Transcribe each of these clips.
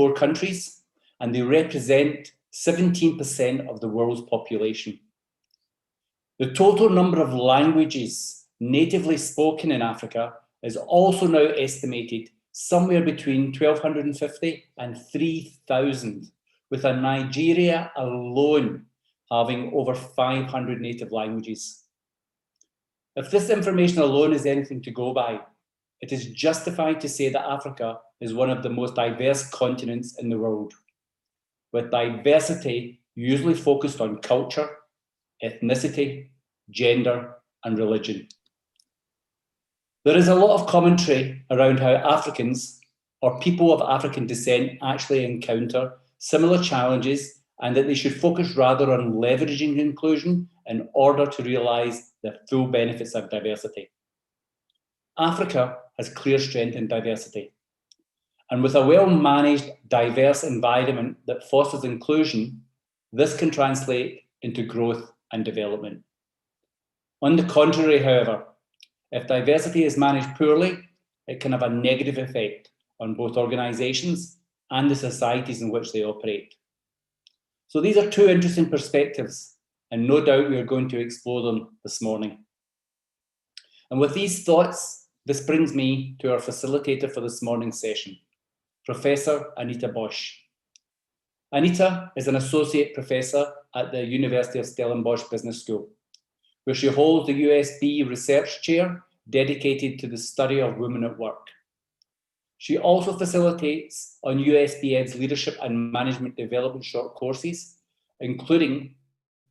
34 countries, and they represent 17% of the world's population. The total number of languages natively spoken in Africa is also now estimated somewhere between 1,250 and 3,000, with Nigeria alone having over 500 native languages. If this information alone is anything to go by, it is justified to say that Africa is one of the most diverse continents in the world, with diversity usually focused on culture, ethnicity, gender, and religion. There is a lot of commentary around how Africans or people of African descent actually encounter similar challenges, and that they should focus rather on leveraging inclusion in order to realise the full benefits of diversity. Africa has clear strength in diversity, and with a well-managed, diverse environment that fosters inclusion, this can translate into growth and development. On the contrary, however, if diversity is managed poorly, it can have a negative effect on both organisations and the societies in which they operate. So these are two interesting perspectives, and no doubt we are going to explore them this morning. And with these thoughts, this brings me to our facilitator for this morning's session, Professor Anita Bosh. Anita is an associate professor at the University of Stellenbosch Business School, where she holds the USB Research Chair dedicated to the study of women at work. She also facilitates on USB Ed's leadership and management development short courses, including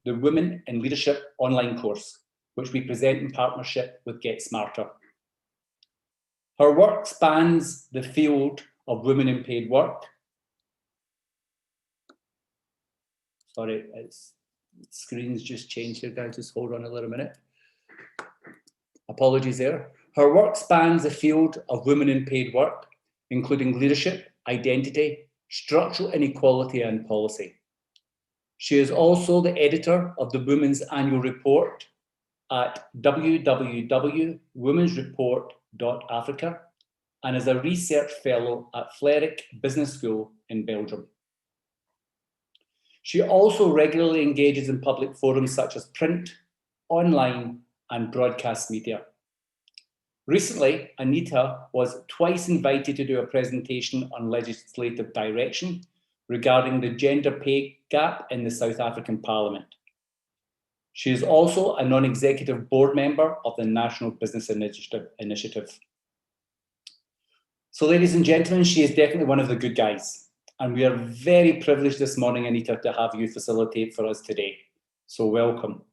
the Women in Leadership online course, which we present in partnership with Get Smarter. Her work spans the field of women in paid work. Sorry, the screen's just changed here, guys. Just hold on a little minute. Apologies there. Her work spans the field of women in paid work, including leadership, identity, structural inequality, and policy. She is also the editor of the Women's Annual Report at www.womensreport.africa and is a research fellow at Vlerick Business School in Belgium. She also regularly engages in public forums such as print, online, and broadcast media. Recently, Anita was twice invited to do a presentation on legislative direction regarding the gender pay gap in the South African Parliament. She is also a non-executive board member of the National Business Initiative. So, ladies and gentlemen, she is definitely one of the good guys. And we are very privileged this morning, Anita, to have you facilitate for us today. So welcome.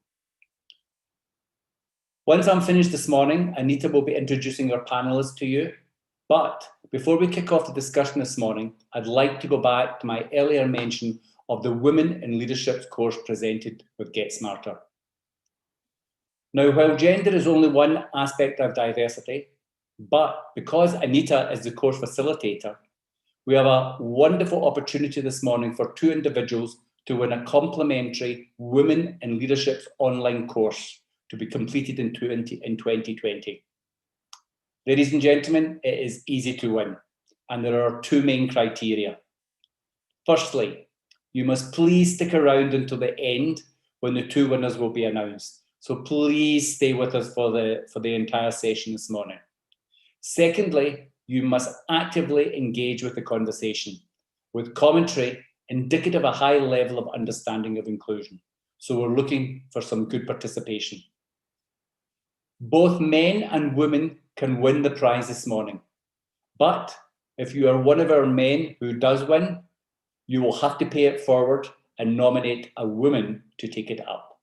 Once I'm finished this morning, Anita will be introducing our panelists to you. But before we kick off the discussion this morning, I'd like to go back to my earlier mention of the Women in Leadership course presented with Get Smarter. Now, while gender is only one aspect of diversity, but because Anita is the course facilitator, we have a wonderful opportunity this morning for two individuals to win a complimentary Women in Leadership online course to be completed in 2020. Ladies and gentlemen, it is easy to win, and there are two main criteria. Firstly, you must please stick around until the end when the two winners will be announced. So please stay with us for the entire session this morning. Secondly, you must actively engage with the conversation with commentary indicative of a high level of understanding of inclusion. So we're looking for some good participation. Both men and women can win the prize this morning. But if you are one of our men who does win, you will have to pay it forward and nominate a woman to take it up.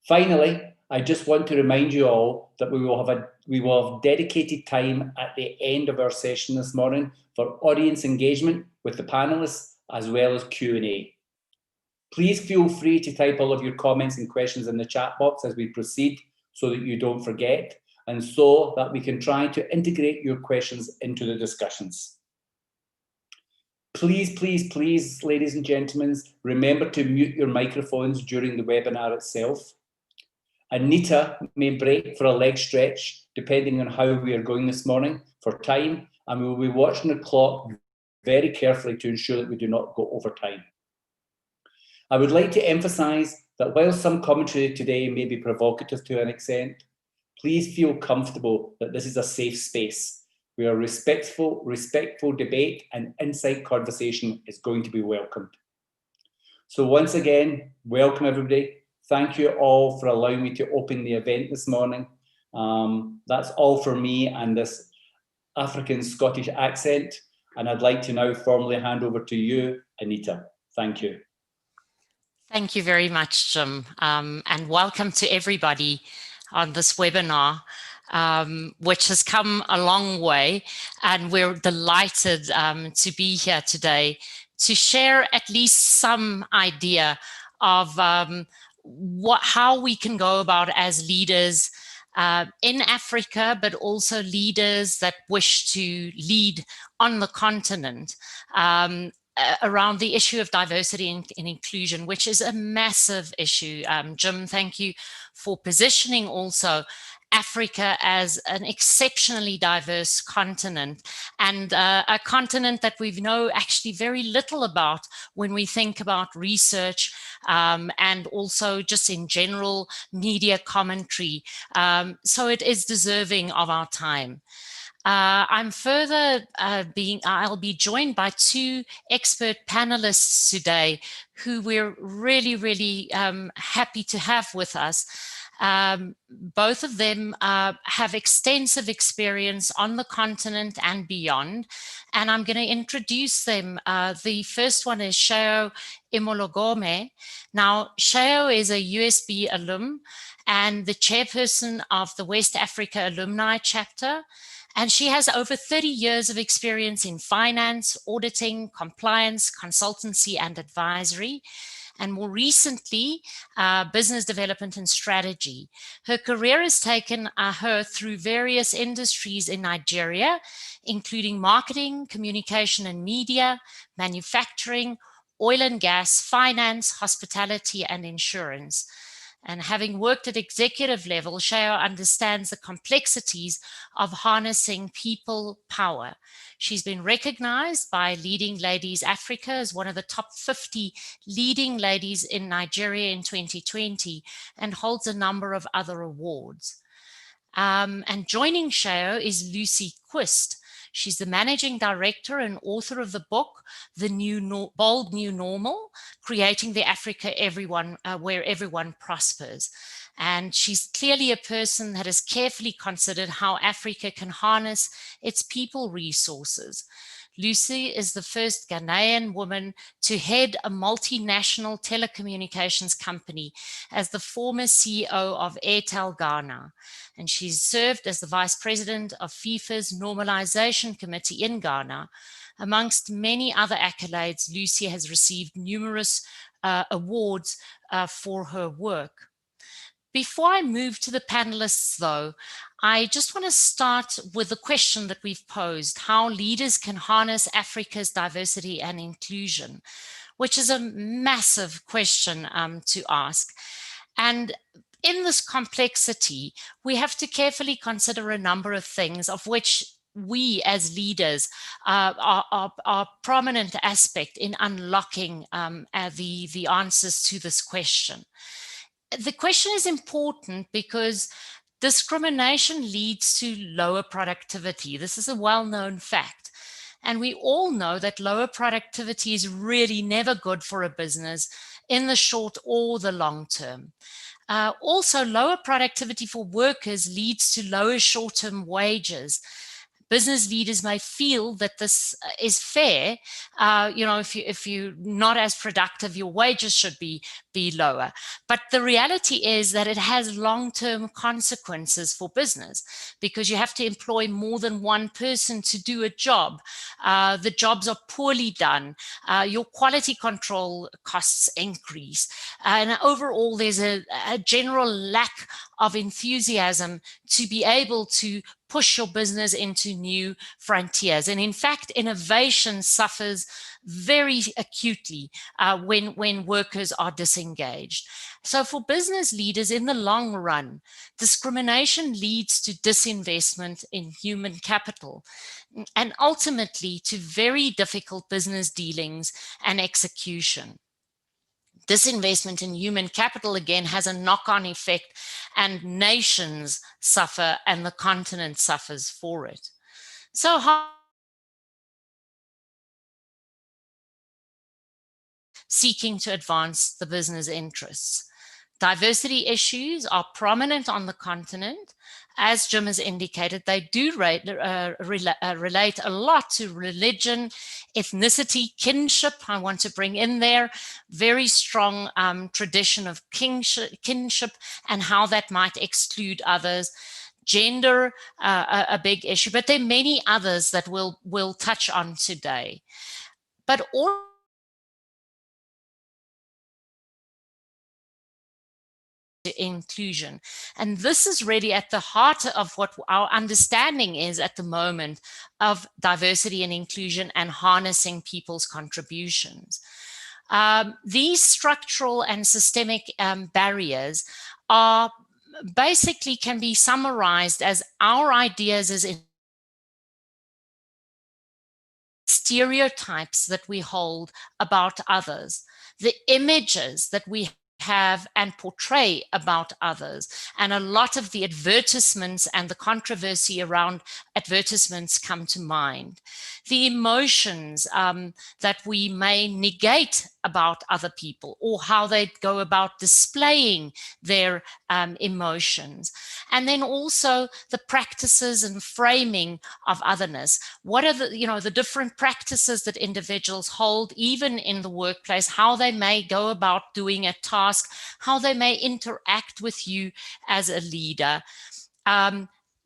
Finally, I just want to remind you all that we will have dedicated time at the end of our session this morning for audience engagement with the panelists as well as Q&A. Please feel free to type all of your comments and questions in the chat box as we proceed so that you don't forget, and so that we can try to integrate your questions into the discussions. Please, please, please, ladies and gentlemen, remember to mute your microphones during the webinar itself. Anita may break for a leg stretch, depending on how we are going this morning for time, and we will be watching the clock very carefully to ensure that we do not go over time. I would like to emphasise that while some commentary today may be provocative to an extent, please feel comfortable that this is a safe space where respectful debate and insight conversation is going to be welcomed. So once again, welcome everybody. Thank you all for allowing me to open the event this morning. That's all for me and this African Scottish accent. And I'd like to now formally hand over to you, Anita. Thank you. Thank you very much, Jim, and welcome to everybody on this webinar, which has come a long way, and we're delighted to be here today to share at least some idea of how we can go about as leaders in Africa, but also leaders that wish to lead on the continent around the issue of diversity and inclusion, which is a massive issue. Jim, thank you for positioning also Africa as an exceptionally diverse continent, and a continent that we know actually very little about when we think about research and also just in general media commentary. So it is deserving of our time. I'll be joined by two expert panelists today who we're really happy to have with us. Both of them have extensive experience on the continent and beyond, and I'm going to introduce them. The first one is Sheo Imologome. Now, Sheo is a USB alum and the chairperson of the West Africa Alumni Chapter. And she has over 30 years of experience in finance, auditing, compliance, consultancy, and advisory, and more recently, business development and strategy. Her career has taken her through various industries in Nigeria, including marketing, communication and media, manufacturing, oil and gas, finance, hospitality, and insurance. And having worked at executive level, Sheo understands the complexities of harnessing people power. She's been recognized by Leading Ladies Africa as one of the top 50 leading ladies in Nigeria in 2020 and holds a number of other awards. And joining Sheo is Lucy Quist. She's the managing director and author of the book, The Bold New Normal, Creating the Africa Where Everyone Prospers. And she's clearly a person that has carefully considered how Africa can harness its people resources. Lucy is the first Ghanaian woman to head a multinational telecommunications company as the former CEO of Airtel Ghana. And she's served as the vice president of FIFA's normalization committee in Ghana. Amongst many other accolades, Lucy has received numerous awards for her work. Before I move to the panelists, though, I just want to start with the question that we've posed, how leaders can harness Africa's diversity and inclusion, which is a massive question to ask. And in this complexity, we have to carefully consider a number of things, of which we as leaders are prominent aspect in unlocking the answers to this question. The question is important because discrimination leads to lower productivity. This is a well-known fact. And we all know that lower productivity is really never good for a business in the short or the long term. Also, lower productivity for workers leads to lower short-term wages. Business leaders may feel that this is fair. If you're not as productive, your wages should be lower. But the reality is that it has long-term consequences for business because you have to employ more than one person to do a job. The jobs are poorly done. Your quality control costs increase. And overall, there's a general lack of enthusiasm to be able to push your business into new frontiers. And in fact, innovation suffers very acutely when workers are disengaged. So for business leaders in the long run, discrimination leads to disinvestment in human capital and ultimately to very difficult business dealings and execution. Disinvestment in human capital, again, has a knock-on effect, and nations suffer and the continent suffers for it. So how seeking to advance the business interests? Diversity issues are prominent on the continent. As Jim has indicated, they do relate a lot to religion, ethnicity, kinship. I want to bring in there very strong tradition of kinship and how that might exclude others. Gender, a big issue, but there are many others that we'll touch on today. But all inclusion. And this is really at the heart of what our understanding is at the moment of diversity and inclusion and harnessing people's contributions. These structural and systemic barriers are basically can be summarized as our ideas as stereotypes that we hold about others, the images that we have and portray about others. And a lot of the advertisements and the controversy around advertisements come to mind. The emotions that we may negate about other people, or how they go about displaying their emotions. And then also the practices and framing of otherness. What are the different practices that individuals hold, even in the workplace, how they may go about doing a task, how they may interact with you as a leader.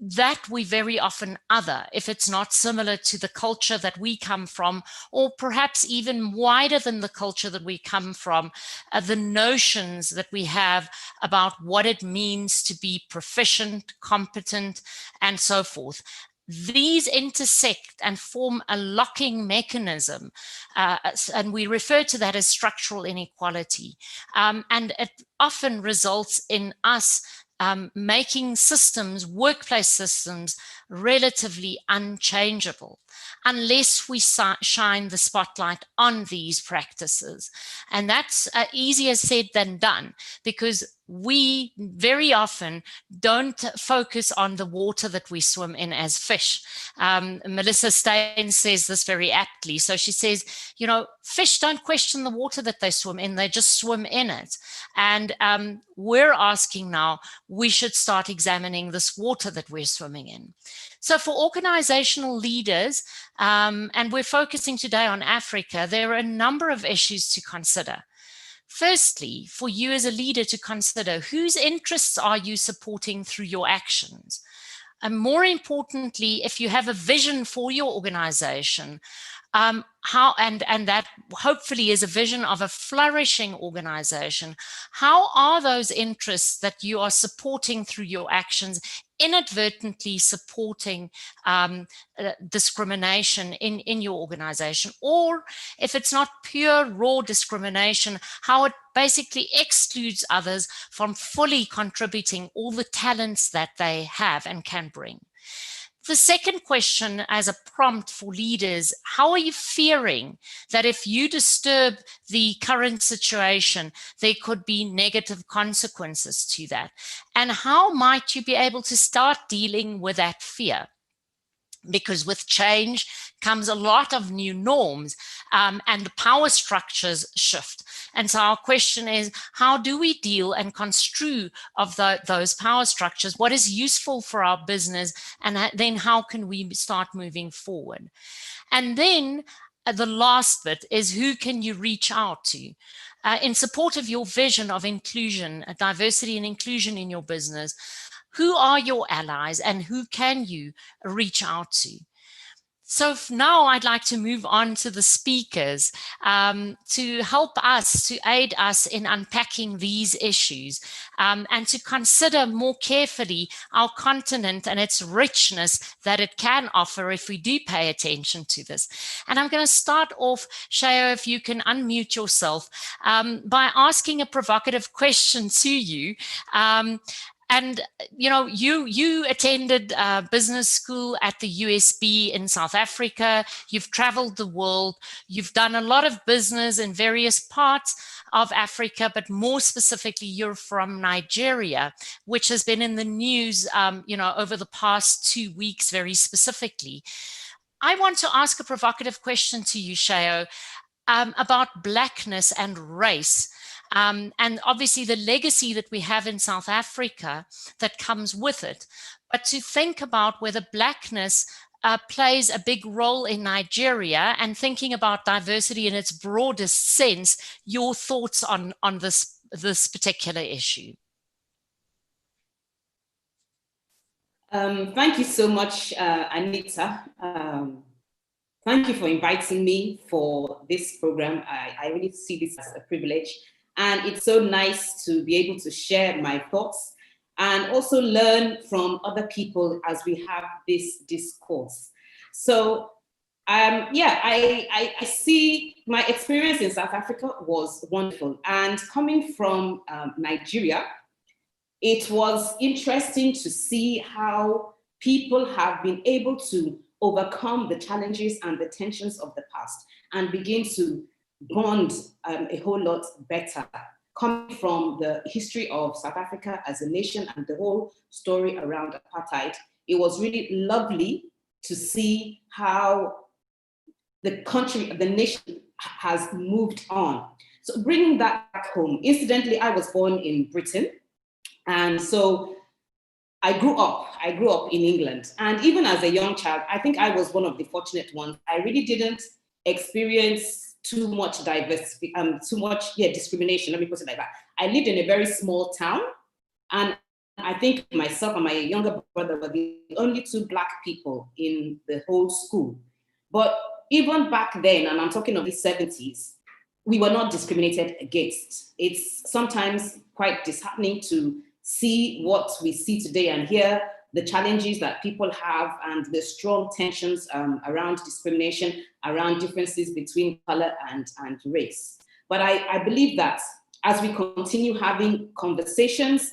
That we very often other if it's not similar to the culture that we come from, or perhaps even wider than the culture that we come from, the notions that we have about what it means to be proficient, competent, and so forth. These intersect and form a locking mechanism, and we refer to that as structural inequality. And it often results in us making systems, workplace systems, relatively unchangeable unless we shine the spotlight on these practices. And that's easier said than done, because we very often don't focus on the water that we swim in as fish. Melissa Stein says this very aptly. So she says, fish don't question the water that they swim in, they just swim in it. And we're asking now, we should start examining this water that we're swimming in. So for organizational leaders, and we're focusing today on Africa, there are a number of issues to consider. Firstly, for you as a leader to consider, whose interests are you supporting through your actions? And more importantly, if you have a vision for your organization, how and that hopefully is a vision of a flourishing organization, how are those interests that you are supporting through your actions inadvertently supporting discrimination in your organization? Or if it's not pure raw discrimination, how it basically excludes others from fully contributing all the talents that they have and can bring. The second question as a prompt for leaders, how are you fearing that if you disturb the current situation, there could be negative consequences to that? And how might you be able to start dealing with that fear? Because with change comes a lot of new norms, and the power structures shift. And so our question is, how do we deal and construe of those power structures? What is useful for our business? And then how can we start moving forward? And then the last bit is, who can you reach out to? In support of your vision of inclusion, diversity and inclusion in your business, who are your allies and who can you reach out to? So now I'd like to move on to the speakers to help us, to aid us in unpacking these issues and to consider more carefully our continent and its richness that it can offer if we do pay attention to this. And I'm going to start off, Shayo, if you can unmute yourself, by asking a provocative question to you. And you know, you attended business school at the USB in South Africa. You've traveled the world. You've done a lot of business in various parts of Africa, but more specifically, you're from Nigeria, which has been in the news, you know, over the past 2 weeks, very specifically. I want to ask a provocative question to you, Shayo, about Blackness and race. And obviously the legacy that we have in South Africa that comes with it. But to think about whether Blackness plays a big role in Nigeria, and thinking about diversity in its broadest sense, your thoughts on this particular issue. Thank you so much, Anita. Thank you for inviting me for this program. I really see this as a privilege. And it's so nice to be able to share my thoughts and also learn from other people as we have this discourse. So, yeah, I see my experience in South Africa was wonderful. And coming from Nigeria, it was interesting to see how people have been able to overcome the challenges and the tensions of the past and begin to bond a whole lot better. Coming from the history of South Africa as a nation and the whole story around apartheid, it was really lovely to see how the country, the nation has moved on. So bringing that back home, incidentally, I was born in Britain. And so I grew up in England. And even as a young child, I think I was one of the fortunate ones. I really didn't experience too much diversity, discrimination, let me put it like that. I lived in a very small town, and I think myself and my younger brother were the only two Black people in the whole school. But even back then, and I'm talking of the 70s, we were not discriminated against. It's sometimes quite disheartening to see what we see today and hear the challenges that people have and the strong tensions around discrimination, around differences between color and race. But I believe that as we continue having conversations,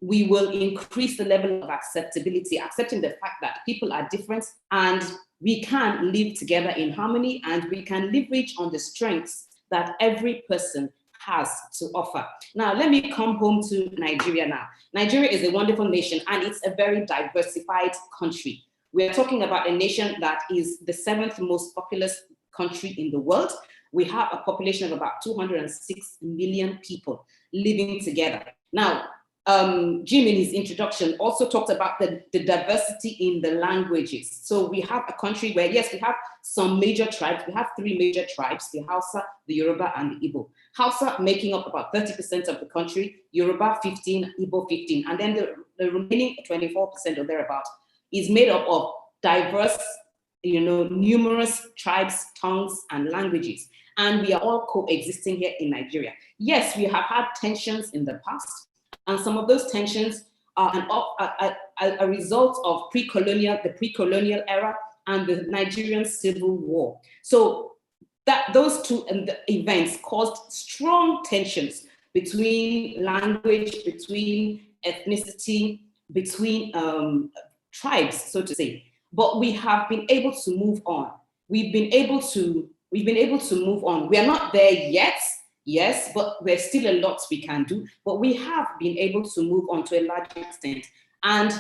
we will increase the level of acceptability, accepting the fact that people are different and we can live together in harmony, and we can leverage on the strengths that every person has to offer. Now, let me come home to Nigeria now. Nigeria is a wonderful nation, and it's a very diversified country. We are talking about a nation that is the 7th most populous country in the world. We have a population of about 206 million people living together. Now, Jim in his introduction also talked about the diversity in the languages. So we have a country where, yes, we have some major tribes. We have 3 major tribes, the Hausa, the Yoruba, and the Igbo. Hausa making up about 30% of the country, Yoruba 15, Igbo 15. And then the remaining 24% or thereabout is made up of diverse, numerous tribes, tongues, and languages. And we are all coexisting here in Nigeria. Yes, we have had tensions in the past, and some of those tensions are a result of the pre-colonial era and the Nigerian Civil War. So those two events caused strong tensions between language, between ethnicity, between tribes, so to say. But we have been able to move on. We've been able to move on. We are not there yet. Yes, but there's still a lot we can do, but we have been able to move on to a large extent. And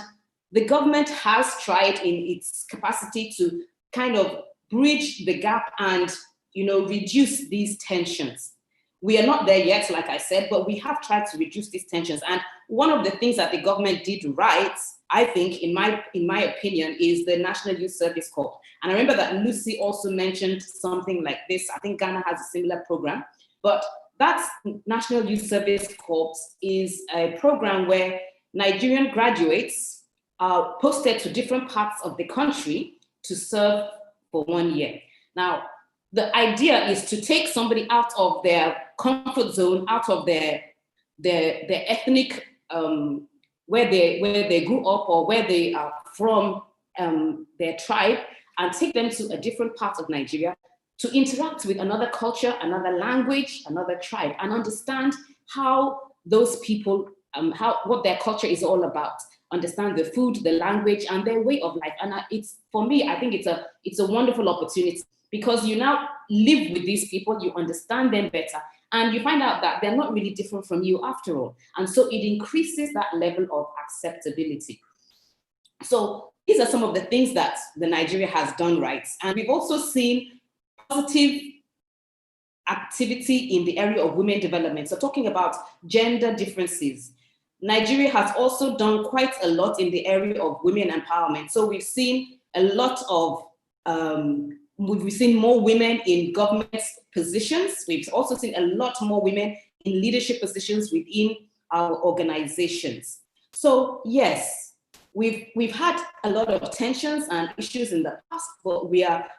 the government has tried in its capacity to kind of bridge the gap and, reduce these tensions. We are not there yet, like I said, but we have tried to reduce these tensions. And one of the things that the government did right, I think, in my opinion, is the National Youth Service Corps. And I remember that Lucy also mentioned something like this. I think Ghana has a similar program. But that National Youth Service Corps is a program where Nigerian graduates are posted to different parts of the country to serve for 1 year. Now, the idea is to take somebody out of their comfort zone, out of their ethnic, where they grew up or where they are from, their tribe, and take them to a different part of Nigeria to interact with another culture, another language, another tribe, and understand how those people, what their culture is all about. Understand the food, the language, and their way of life. And it's, for me, I think it's a wonderful opportunity, because you now live with these people, you understand them better, and you find out that they're not really different from you after all. And so it increases that level of acceptability. So these are some of the things that the Nigeria has done right. And we've also seen positive activity in the area of women development. So talking about gender differences, Nigeria has also done quite a lot in the area of women empowerment. So we've seen a lot of, we've seen more women in government positions. We've also seen a lot more women in leadership positions within our organizations. So yes, we've had a lot of tensions and issues in the past, but we are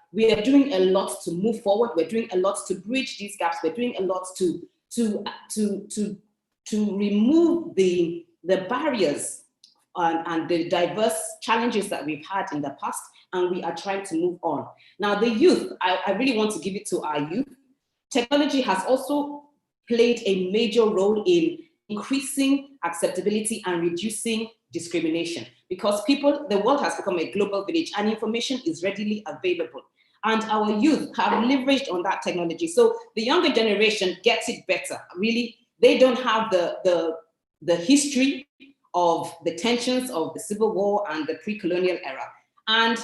doing a lot to move forward. We're doing a lot to bridge these gaps. We're doing a lot to remove the barriers and the diverse challenges that we've had in the past, and we are trying to move on. Now, the youth, I really want to give it to our youth. Technology has also played a major role in increasing acceptability and reducing discrimination, because the world has become a global village and information is readily available. And our youth have leveraged on that technology. So the younger generation gets it better. Really, they don't have the history of the tensions of the Civil War and the pre-colonial era. And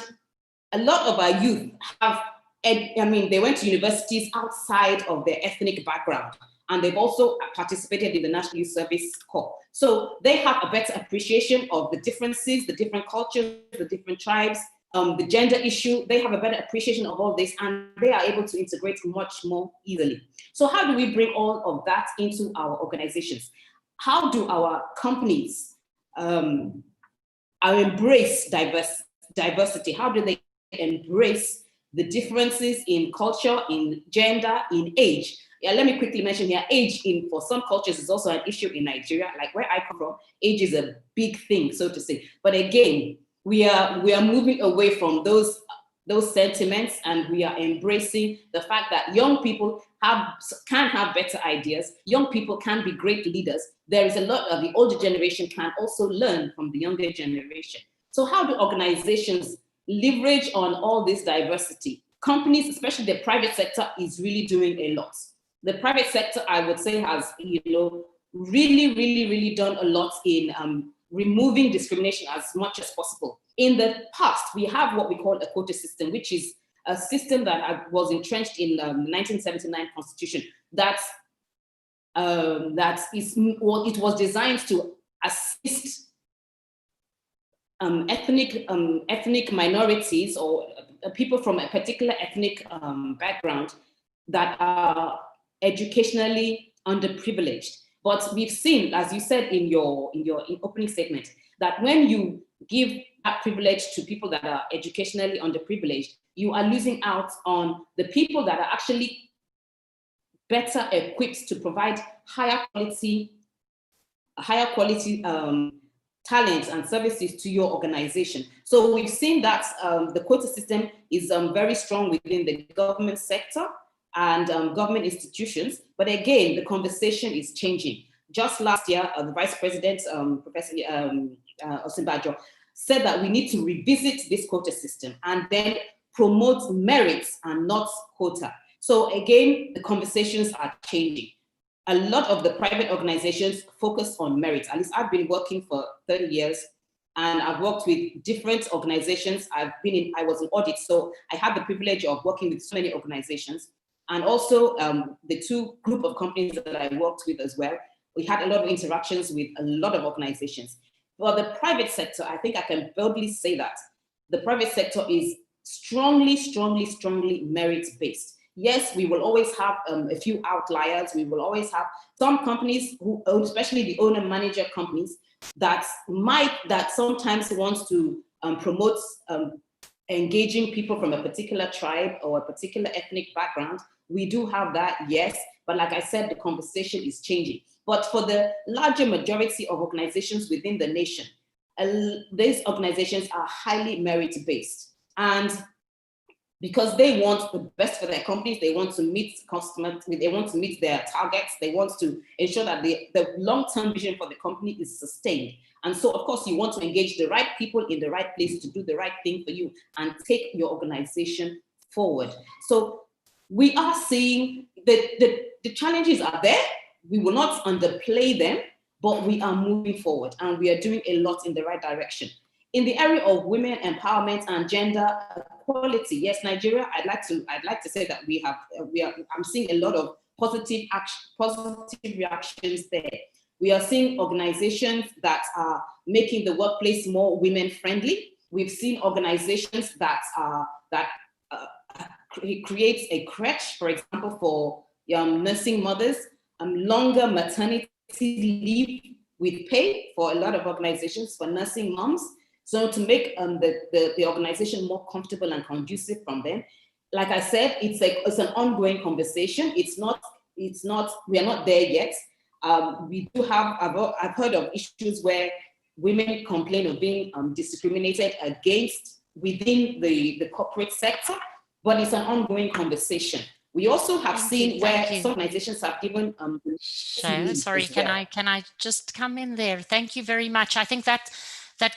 a lot of our youth have, they went to universities outside of their ethnic background, and they've also participated in the National Youth Service Corps. So they have a better appreciation of the differences, the different cultures, the different tribes, the gender issue. They have a better appreciation of all this, and they are able to integrate much more easily. So how do we bring all of that into our organizations? How do our companies embrace diversity? How do they embrace the differences in culture, in gender, in age? Yeah, let me quickly mention here, age for some cultures is also an issue in Nigeria. Like where I come from, age is a big thing, so to say. But again, we are moving away from those sentiments, and we are embracing the fact that young people can have better ideas. Young people can be great leaders. There is a lot of the older generation can also learn from the younger generation. So how do organizations leverage on all this diversity? Companies, especially the private sector, is really doing a lot. The private sector, I would say, has really done a lot in removing discrimination as much as possible. In the past, we have what we call a quota system, which is a system that was entrenched in the 1979 Constitution. It was designed to assist ethnic minorities or people from a particular ethnic background that are educationally underprivileged. But we've seen, as you said in your opening statement, that when you give that privilege to people that are educationally underprivileged, you are losing out on the people that are actually better equipped to provide higher quality talents and services to your organization. So we've seen that the quota system is very strong within the government sector and government institutions. But again, the conversation is changing. Just last year, the Vice President, Professor Osinbajo, said that we need to revisit this quota system and then promote merits and not quota. So again, the conversations are changing. A lot of the private organizations focus on merit. At least I've been working for 30 years and I've worked with different organizations. I was in audit, so I had the privilege of working with so many organizations. And also the two group of companies that I worked with as well. We had a lot of interactions with a lot of organizations. For the private sector, I think I can boldly say that the private sector is strongly merit-based. Yes, we will always have a few outliers. We will always have some companies who, especially the owner-manager companies, that sometimes wants to promote engaging people from a particular tribe or a particular ethnic background. We do have that, yes, but like I said, the conversation is changing. But for the larger majority of organizations within the nation, these organizations are highly merit-based. And because they want the best for their companies, they want to meet customers, they want to meet their targets, they want to ensure that the long-term vision for the company is sustained. And so, of course, you want to engage the right people in the right place to do the right thing for you and take your organization forward. So we are seeing that the challenges are there. We will not underplay them, but we are moving forward and we are doing a lot in the right direction. In the area of women empowerment and gender equality, yes, Nigeria, I'd like to say that I'm seeing a lot of positive reactions there. We are seeing organizations that are making the workplace more women friendly. We've seen organizations that creates a crèche, for example, for nursing mothers, longer maternity leave with pay for a lot of organizations for nursing moms. So to make the organization more comfortable and conducive from them, like I said, it's an ongoing conversation. We are not there yet. We do have, I've heard of issues where women complain of being discriminated against within the corporate sector, but it's an ongoing conversation. We also have seen where some organizations have given sorry, can I just come in there? Thank you very much. I think that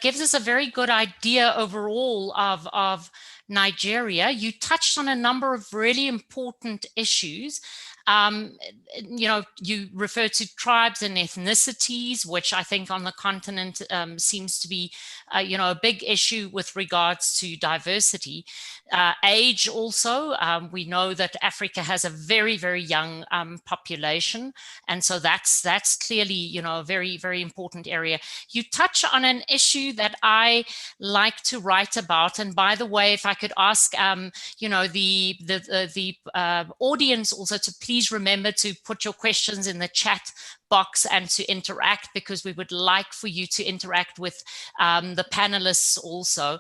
gives us a very good idea overall of Nigeria. You touched on a number of really important issues. You refer to tribes and ethnicities, which I think on the continent seems to be, a big issue with regards to diversity. Age also, we know that Africa has a very, very young population. And so that's clearly, a very, very important area. You touch on an issue that I like to write about. And by the way, if I could ask, the audience also to please remember to put your questions in the chat box and to interact, because we would like for you to interact with the panelists also.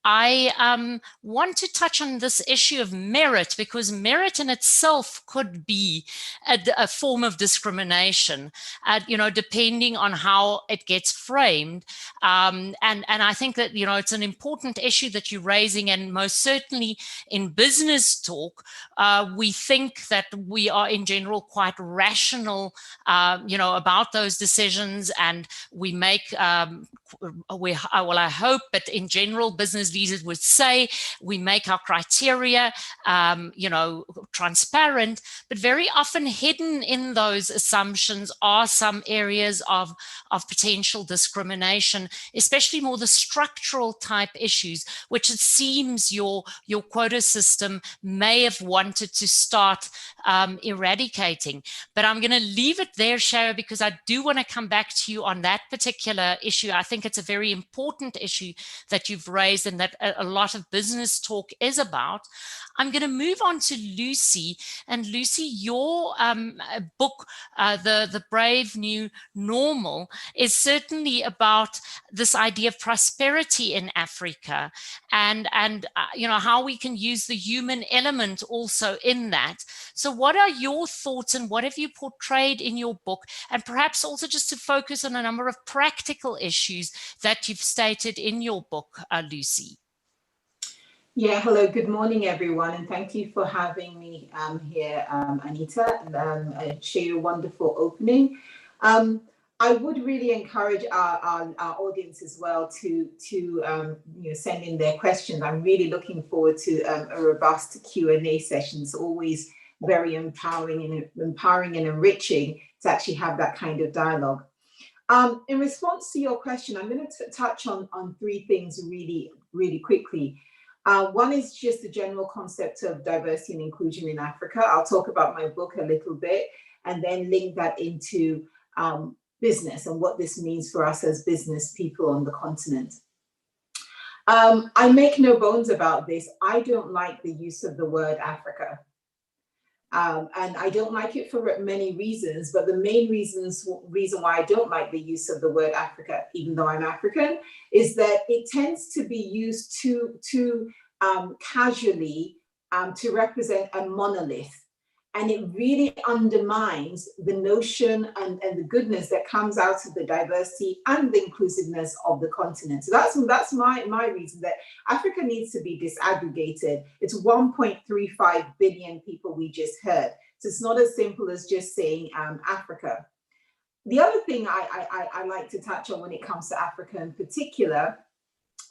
I want to touch on this issue of merit, because merit in itself could be a form of discrimination, depending on how it gets framed. And I think that, it's an important issue that you're raising, and most certainly in business talk, we think that we are in general quite rational, about those decisions, and we make, I hope, but in general, business leaders would say we make our criteria, transparent, but very often hidden in those assumptions are some areas of potential discrimination, especially more the structural type issues, which it seems your quota system may have wanted to start eradicating. But I'm going to leave it there, Shara, because I do want to come back to you on that particular issue. I think it's a very important issue that you've raised and that a lot of business talk is about. I'm going to move on to Lucy. And Lucy, your book, The Brave New Normal, is certainly about this idea of prosperity in Africa and how we can use the human element also in that. So what are your thoughts and what have you portrayed in your book? And perhaps also just to focus on a number of practical issues that you've stated in your book, Lucy. Yeah, hello, good morning, everyone, and thank you for having me here, Anita, and share your wonderful opening. I would really encourage our audience as well to send in their questions. I'm really looking forward to a robust Q&A session. It's always very empowering and enriching to actually have that kind of dialogue. In response to your question, I'm going to touch on three things really, really quickly. One is just the general concept of diversity and inclusion in Africa. I'll talk about my book a little bit and then link that into business and what this means for us as business people on the continent. I make no bones about this. I don't like the use of the word Africa. And I don't like it for many reasons, but the main reason why I don't like the use of the word Africa, even though I'm African, is that it tends to be used too casually to represent a monolith. And it really undermines the notion and the goodness that comes out of the diversity and the inclusiveness of the continent. So that's my reason that Africa needs to be disaggregated. It's 1.35 billion people we just heard. So it's not as simple as just saying Africa. The other thing I like to touch on when it comes to Africa in particular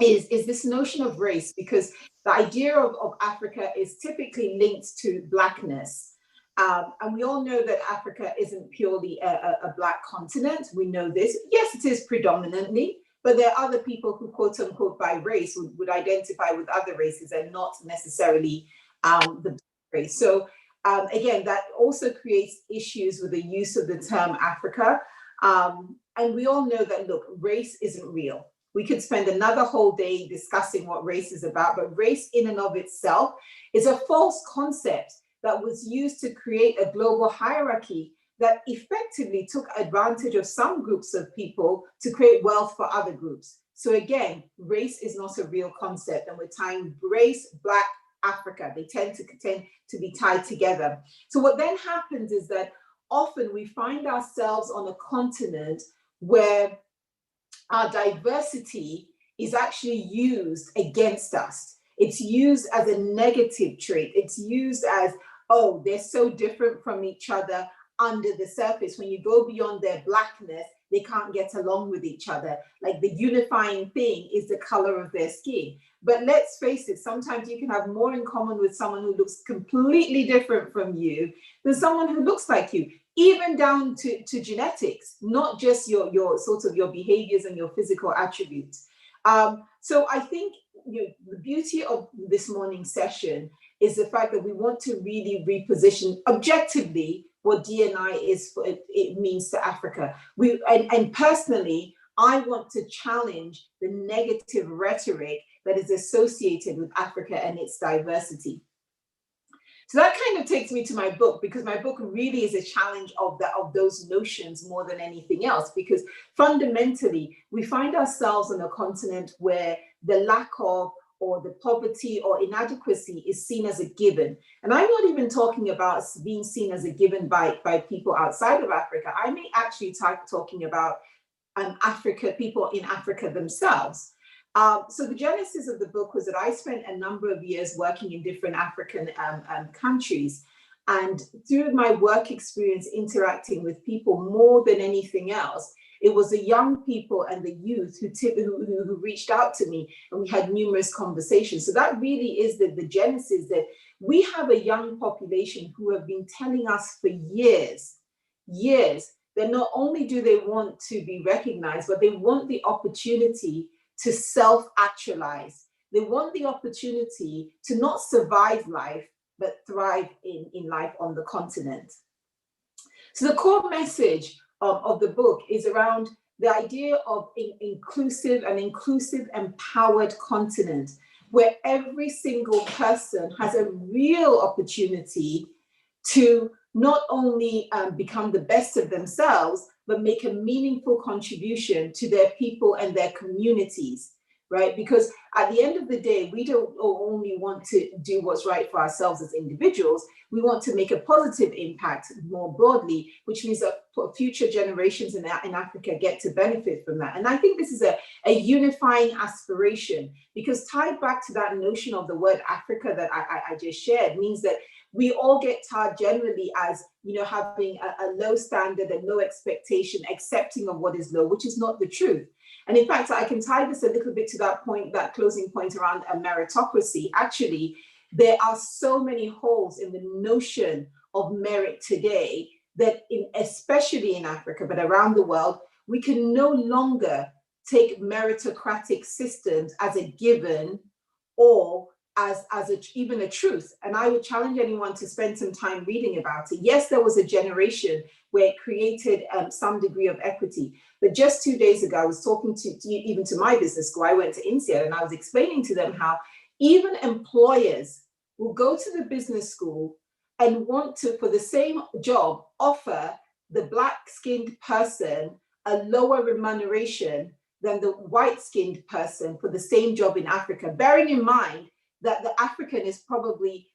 is this notion of race, because the idea of Africa is typically linked to Blackness. And we all know that Africa isn't purely a Black continent. We know this. Yes, it is predominantly, but there are other people who, quote unquote, by race would identify with other races and not necessarily the race. So again, that also creates issues with the use of the term Africa. And we all know that, look, race isn't real. We could spend another whole day discussing what race is about, but race in and of itself is a false concept that was used to create a global hierarchy that effectively took advantage of some groups of people to create wealth for other groups. So again, race is not a real concept, and we're tying race, Black, Africa. They tend to be tied together. So what then happens is that often we find ourselves on a continent where our diversity is actually used against us. It's used as a negative trait. It's used as, oh, they're so different from each other under the surface. When you go beyond their Blackness, they can't get along with each other. Like, the unifying thing is the color of their skin. But let's face it, sometimes you can have more in common with someone who looks completely different from you than someone who looks like you, even down to genetics, not just your sort of your behaviors and your physical attributes. So I think the beauty of this morning's session is the fact that we want to really reposition objectively what D&I is, for it means to Africa. And personally, I want to challenge the negative rhetoric that is associated with Africa and its diversity. So that kind of takes me to my book, because my book really is a challenge of those notions more than anything else, because fundamentally we find ourselves on a continent where the lack of, or the poverty or inadequacy is seen as a given. And I'm not even talking about being seen as a given by people outside of Africa. I may actually talking about people in Africa themselves. So the genesis of the book was that I spent a number of years working in different African countries. And through my work experience interacting with people more than anything else, it was the young people and the youth who reached out to me, and we had numerous conversations. So that really is the genesis, that we have a young population who have been telling us for years, that not only do they want to be recognized, but they want the opportunity to self-actualize. They want the opportunity to not survive life, but thrive in life on the continent. So the core message of the book is around the idea of an inclusive empowered continent, where every single person has a real opportunity to not only become the best of themselves, but make a meaningful contribution to their people and their communities, right? Because at the end of the day, we don't only want to do what's right for ourselves as individuals, we want to make a positive impact more broadly, which means that future generations in Africa get to benefit from that. And I think this is a unifying aspiration, because tied back to that notion of the word Africa that I just shared means that we all get tied generally as, having a low standard and low expectation, accepting of what is low, which is not the truth. And in fact, I can tie this a little bit to that point, that closing point around a meritocracy. Actually, there are so many holes in the notion of merit today that, especially in Africa, but around the world, we can no longer take meritocratic systems as a given or as even a truth. And I would challenge anyone to spend some time reading about it. Yes, there was a generation where it created some degree of equity. But just 2 days ago, I was talking to my business school. I went to INSEAD, and I was explaining to them how even employers will go to the business school and want to, for the same job, offer the Black-skinned person a lower remuneration than the white-skinned person for the same job in Africa, bearing in mind that the African is probably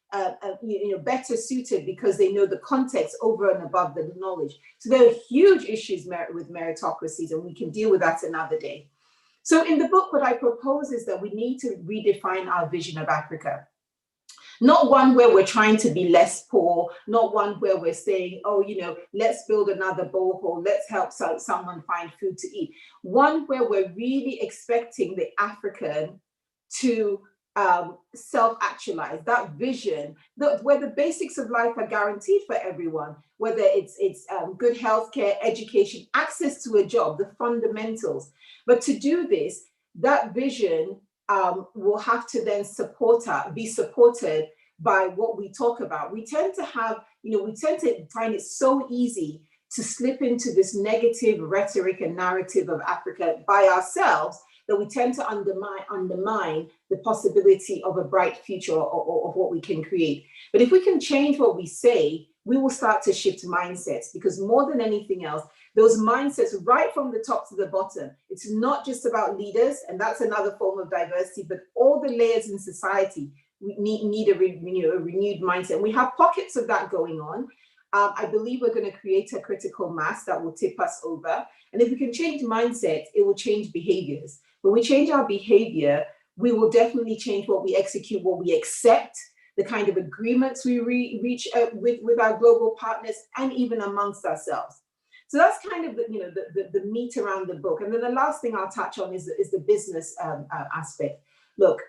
better suited because they know the context over and above the knowledge. So there are huge issues with meritocracies, and we can deal with that another day. So in the book, what I propose is that we need to redefine our vision of Africa. Not one where we're trying to be less poor, not one where we're saying, oh, let's build another borehole, let's help someone find food to eat. One where we're really expecting the African to self-actualize, that vision, where the basics of life are guaranteed for everyone, whether it's good healthcare, education, access to a job, the fundamentals. But to do this, that vision will have to then be supported by what we talk about. We tend to find it so easy to slip into this negative rhetoric and narrative of Africa by ourselves that we tend to undermine the possibility of a bright future or of what we can create. But if we can change what we say, we will start to shift mindsets, because more than anything else, those mindsets right from the top to the bottom, it's not just about leaders, and that's another form of diversity, but all the layers in society need a renewed mindset. And we have pockets of that going on. I believe we're going to create a critical mass that will tip us over. And if we can change mindsets, it will change behaviors. When we change our behavior, we will definitely change what we execute, what we accept, the kind of agreements we reach with our global partners, and even amongst ourselves. So that's kind of the meat around the book. And then the last thing I'll touch on is the business aspect. Look,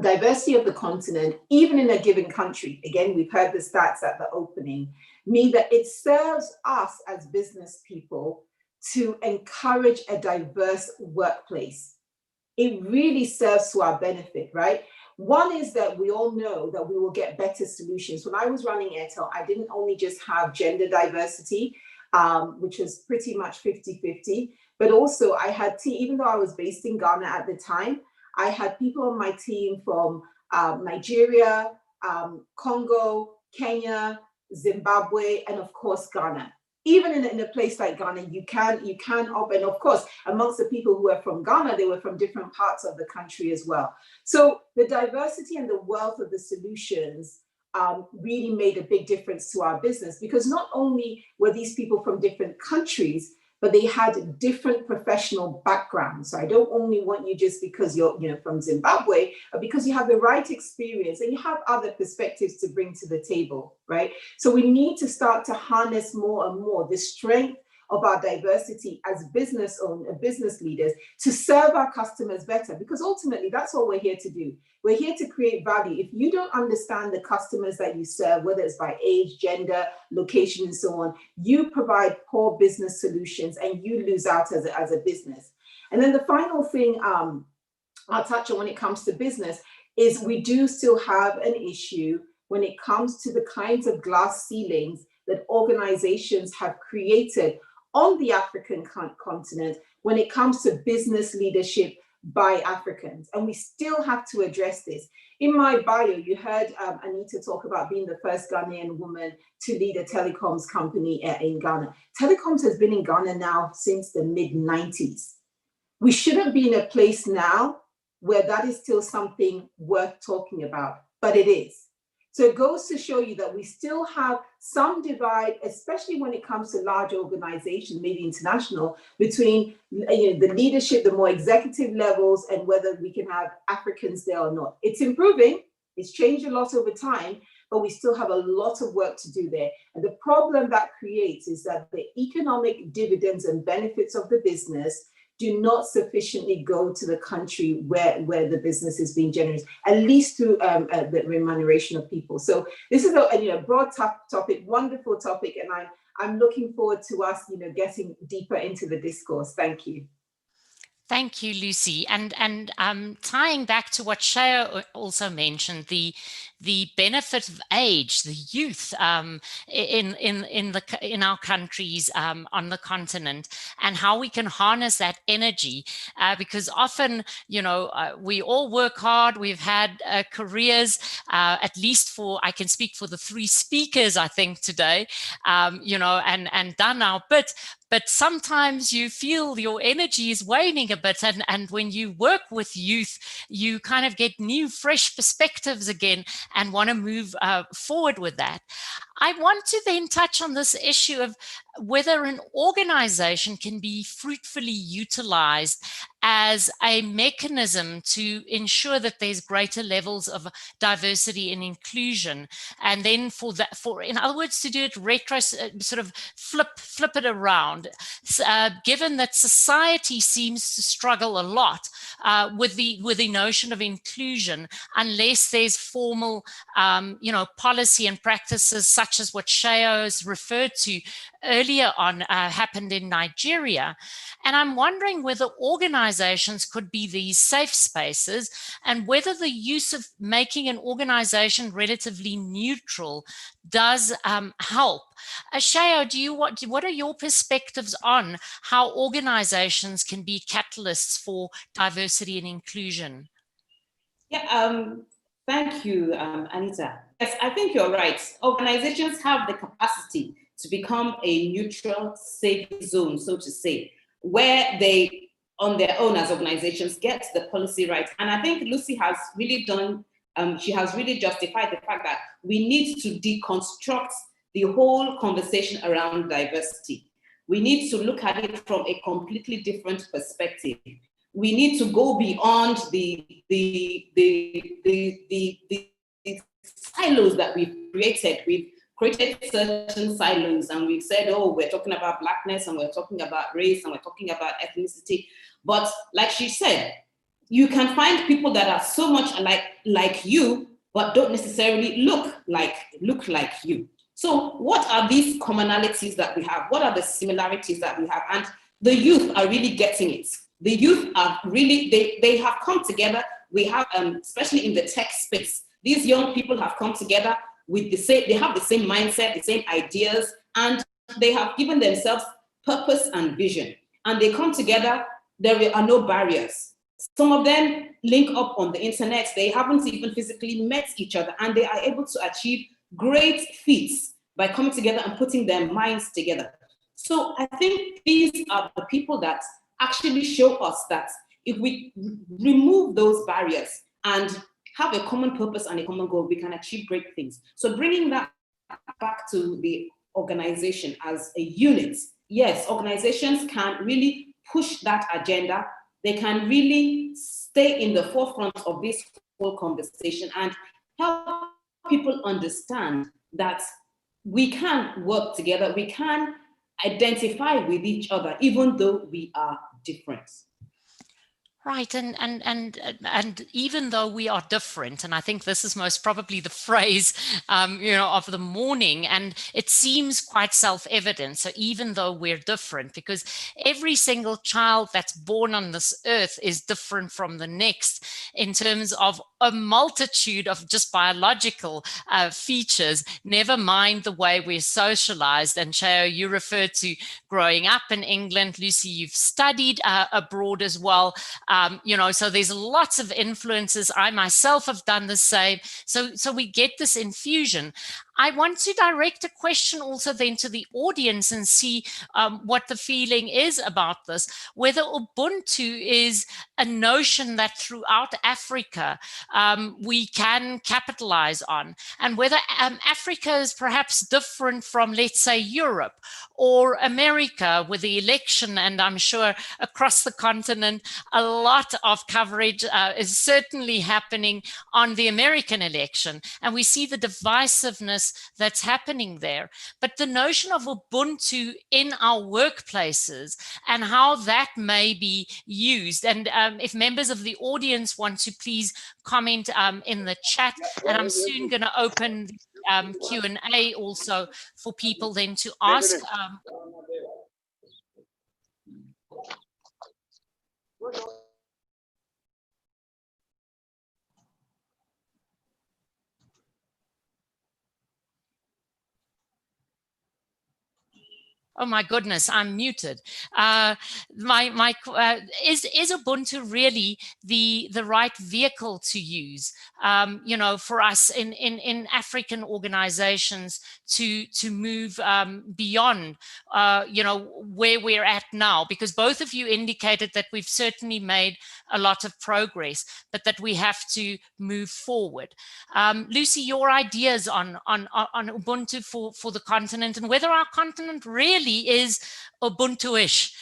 diversity of the continent, even in a given country, again, we've heard the stats at the opening, mean that it serves us as business people to encourage a diverse workplace. It really serves to our benefit, right? One is that we all know that we will get better solutions. When I was running Airtel, I didn't only just have gender diversity, which was pretty much 50-50, but also I had, even though I was based in Ghana at the time, I had people on my team from Nigeria, Congo, Kenya, Zimbabwe, and of course, Ghana. Even in a place like Ghana, you can opt, and of course, amongst the people who were from Ghana, they were from different parts of the country as well. So the diversity and the wealth of the solutions really made a big difference to our business, because not only were these people from different countries, but they had different professional backgrounds. So I don't only want you just because you're from Zimbabwe, but because you have the right experience and you have other perspectives to bring to the table, right? So we need to start to harness more and more the strength of our diversity as business leaders to serve our customers better, because ultimately that's what we're here to do. We're here to create value. If you don't understand the customers that you serve, whether it's by age, gender, location, and so on, you provide poor business solutions and you lose out as a business. And then the final thing I'll touch on when it comes to business is we do still have an issue when it comes to the kinds of glass ceilings that organizations have created on the African continent when it comes to business leadership by Africans. And we still have to address this. In my bio, you heard Anita talk about being the first Ghanaian woman to lead a telecoms company in Ghana. Telecoms has been in Ghana now since the mid-90s. We shouldn't be in a place now where that is still something worth talking about, but it is. So it goes to show you that we still have some divide, especially when it comes to large organizations, maybe international, between the leadership, the more executive levels, and whether we can have Africans there or not. It's improving. It's changed a lot over time, but we still have a lot of work to do there. And the problem that creates is that the economic dividends and benefits of the business do not sufficiently go to the country where the business is being generated, at least through the remuneration of people. So this is a broad topic, wonderful topic, and I'm looking forward to us, getting deeper into the discourse. Thank you. Thank you, Lucy. And tying back to what Shaya also mentioned, the the benefit of age, the youth in our countries on the continent, and how we can harness that energy, because often, you know, we all work hard. We've had careers, at least for, I can speak for the three speakers, I think, today, you know, and done our bit. But sometimes you feel your energy is waning a bit. And when you work with youth, you kind of get new, fresh perspectives again and want to move forward with that. I want to then touch on this issue of whether an organization can be fruitfully utilized as a mechanism to ensure that there's greater levels of diversity and inclusion. And then in other words, to do it sort of flip it around, given that society seems to struggle a lot with the notion of inclusion, unless there's formal, you know, policy and practices such as what Sheo has referred to earlier on happened in Nigeria. And I'm wondering whether organizations could be these safe spaces, and whether the use of making an organization relatively neutral does help. Sheo, what are your perspectives on how organizations can be catalysts for diversity and inclusion? Yeah, thank you, Anita. Yes, I think you're right. Organizations have the capacity to become a neutral, safe zone, so to say, where they, on their own as organizations, get the policy right. And I think Lucy has really done, she has really justified the fact that we need to deconstruct the whole conversation around diversity. We need to look at it from a completely different perspective. We need to go beyond the silos that we've created. We've created certain silos, and we've said, oh, we're talking about Blackness, and we're talking about race, and we're talking about ethnicity. But like she said, you can find people that are so much like you, but don't necessarily look like you. So what are these commonalities that we have? What are the similarities that we have? And the youth are really getting it. The youth are really, they have come together. We have, especially in the tech space, these young people have come together with they have the same mindset, the same ideas, and they have given themselves purpose and vision. And they come together, there are no barriers. Some of them link up on the internet. They haven't even physically met each other, and they are able to achieve great feats by coming together and putting their minds together. So I think these are the people that actually show us that if we remove those barriers and have a common purpose and a common goal, we can achieve great things. So bringing that back to the organization as a unit, yes, organizations can really push that agenda. They can really stay in the forefront of this whole conversation and help people understand that we can work together, we can identify with each other, even though we are different. Right, and even though we are different, and I think this is most probably the phrase, you know, of the morning, and it seems quite self-evident. So even though we're different, because every single child that's born on this earth is different from the next in terms of a multitude of just biological features, never mind the way we're socialized. And Sheo, you referred to growing up in England. Lucy, you've studied abroad as well. You know, so there's lots of influences. I myself have done the same. So we get this infusion. I want to direct a question also then to the audience and see what the feeling is about this, whether Ubuntu is a notion that throughout Africa we can capitalize on, and whether Africa is perhaps different from, let's say, Europe or America with the election. And I'm sure across the continent, a lot of coverage is certainly happening on the American election. And we see the divisiveness that's happening there. But the notion of Ubuntu in our workplaces and how that may be used. And if members of the audience want to please comment in the chat, and I'm soon going to open Q&A also for people then to ask. Oh my goodness, I'm muted. Is Ubuntu really the right vehicle to use? For us in African organizations to move beyond, where we're at now, because both of you indicated that we've certainly made a lot of progress, but that we have to move forward. Lucy, your ideas on Ubuntu for the continent, and whether our continent really is Ubuntu-ish,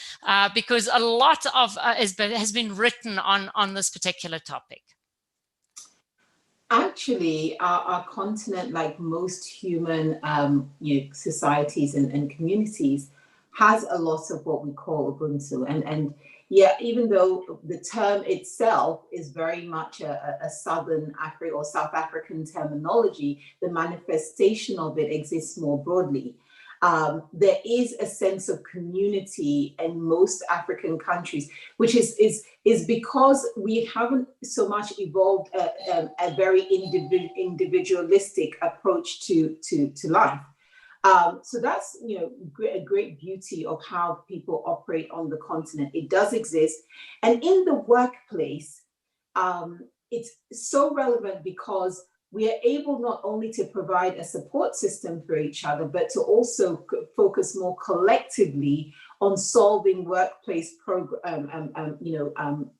because a lot of has been written on this particular topic. Actually, our continent, like most human societies and communities, has a lot of what we call Ubuntu. And yeah, even though the term itself is very much a Southern African or South African terminology, the manifestation of it exists more broadly. There is a sense of community in most African countries, which is because we haven't so much evolved a very individualistic approach to life. So that's a great beauty of how people operate on the continent. It does exist, and in the workplace, it's so relevant because we are able not only to provide a support system for each other, but to also focus more collectively on solving workplace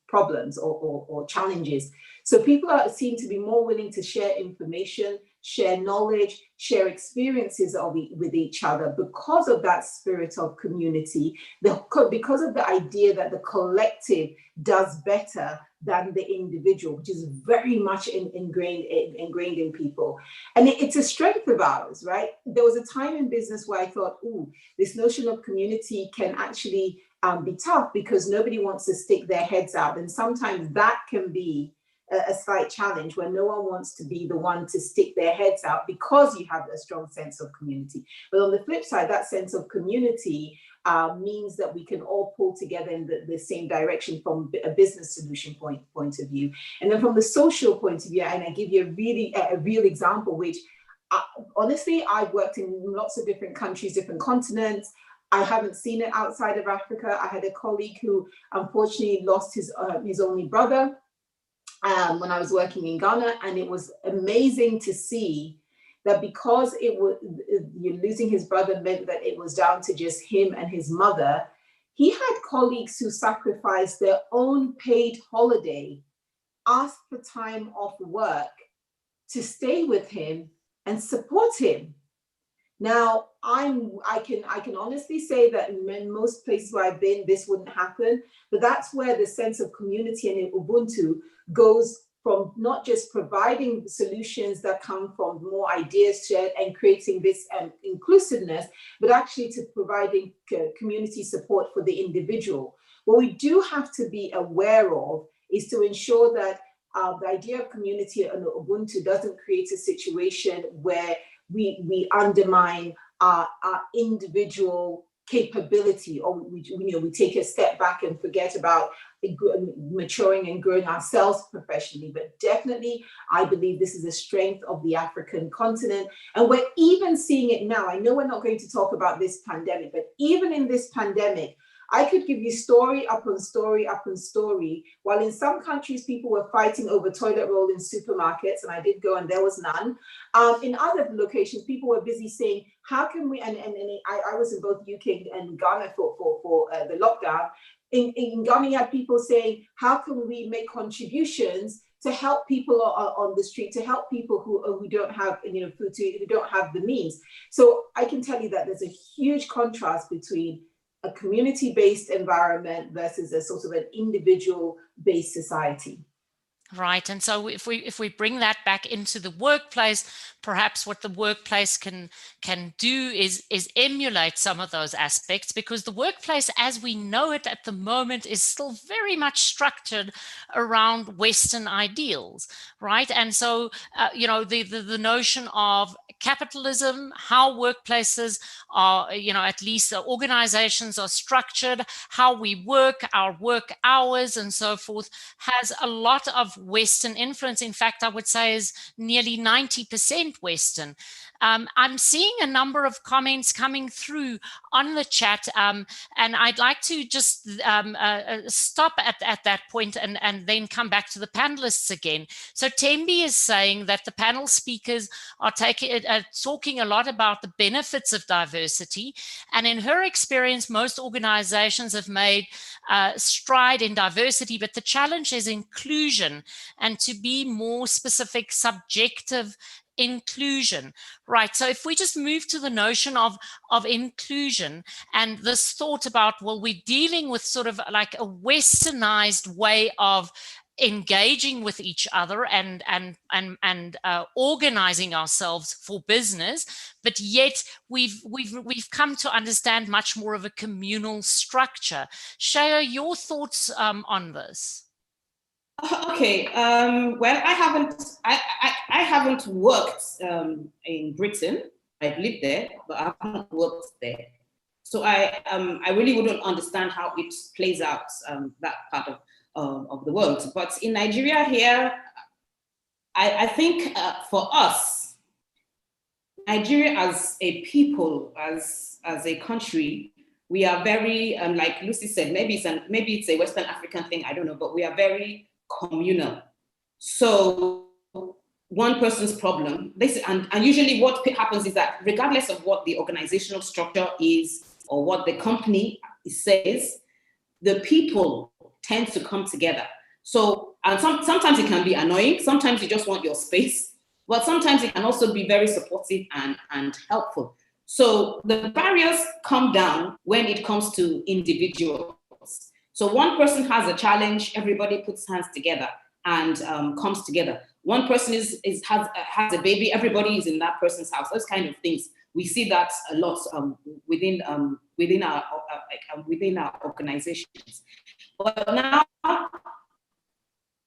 problems or challenges. So people seem to be more willing to share information, share knowledge, share experiences with each other because of that spirit of community, because of the idea that the collective does better than the individual, which is very much ingrained in people. And it's a strength of ours, right? There was a time in business where I thought, ooh, this notion of community can actually be tough because nobody wants to stick their heads out. And sometimes that can be a slight challenge when no one wants to be the one to stick their heads out because you have a strong sense of community. But on the flip side, that sense of community means that we can all pull together in the same direction from a business solution point of view. And then from the social point of view, and I give you a real example, which honestly, I've worked in lots of different countries, different continents. I haven't seen it outside of Africa. I had a colleague who unfortunately lost his only brother when I was working in Ghana, and it was amazing to see that because losing his brother meant that it was down to just him and his mother, he had colleagues who sacrificed their own paid holiday, asked for time off work to stay with him and support him. Now, I can honestly say that in most places where I've been, this wouldn't happen, but that's where the sense of community and Ubuntu goes from not just providing solutions that come from more ideas shared and creating this inclusiveness, but actually to providing community support for the individual. What we do have to be aware of is to ensure that the idea of community and Ubuntu doesn't create a situation where we undermine our individual capability, or we take a step back and forget about maturing and growing ourselves professionally. But definitely, I believe this is a strength of the African continent. And we're even seeing it now. I know we're not going to talk about this pandemic, but even in this pandemic, I could give you story upon story upon story, while in some countries people were fighting over toilet roll in supermarkets, and I did go and there was none. In other locations, people were busy saying, how can we, and I was in both UK and Ghana for the lockdown. In Ghana, you had people saying, how can we make contributions to help people on the street, to help people who don't have food, who don't have the means. So I can tell you that there's a huge contrast between a community-based environment versus a sort of an individual-based society. Right, and so if we bring that back into the workplace, perhaps what the workplace can do is emulate some of those aspects, because the workplace as we know it at the moment is still very much structured around Western ideals, right? And so the notion of capitalism, how workplaces are, at least organizations are structured, how we work, our work hours and so forth, has a lot of Western influence. In fact, I would say is nearly 90% Western. I'm seeing a number of comments coming through on the chat, and I'd like to just stop at that point and then come back to the panelists again. So Tembi is saying that the panel speakers are talking a lot about the benefits of diversity, and in her experience, most organizations have made stride in diversity, but the challenge is inclusion, and to be more specific, subjective inclusion. Right, so if we just move to the notion of inclusion and this thought about, well, we're dealing with sort of like a westernized way of engaging with each other and organizing ourselves for business, but yet we've come to understand much more of a communal structure. Shaya, your thoughts on this? Okay. Well, I haven't worked in Britain. I've lived there, but I haven't worked there. So I really wouldn't understand how it plays out, that part of the world. But in Nigeria here, I think for us, Nigeria as a people, as a country, we are very, like Lucy said, maybe it's a Western African thing, I don't know, but we are very communal. So one person's problem, and usually what happens is that regardless of what the organizational structure is or what the company says, the people tend to come together. So, and sometimes it can be annoying, sometimes you just want your space, but sometimes it can also be very supportive and helpful. So the barriers come down when it comes to individuals. So one person has a challenge, everybody puts hands together and comes together. One person has a baby, everybody is in that person's house. Those kind of things. We see that a lot within our organizations. But now,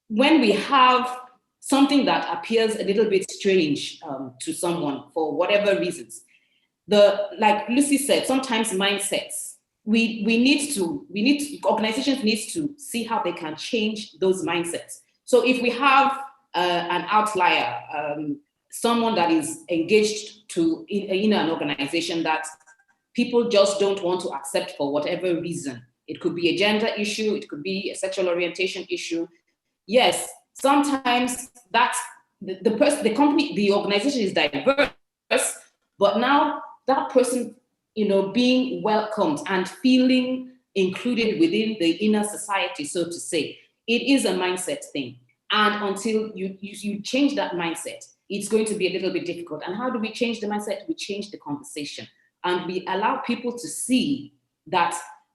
when we have something that appears a little bit strange to someone for whatever reasons, like Lucy said, sometimes mindsets. Organizations need to see how they can change those mindsets. So if we have an outlier, someone that is engaged in an organization that people just don't want to accept for whatever reason, it could be a gender issue, it could be a sexual orientation issue. Yes, sometimes that's the company, the organization is diverse, but now that person, being welcomed and feeling included within the inner society, so to say, it is a mindset thing. And until you change that mindset, it's going to be a little bit difficult. And how do we change the mindset? We change the conversation. And we allow people to see that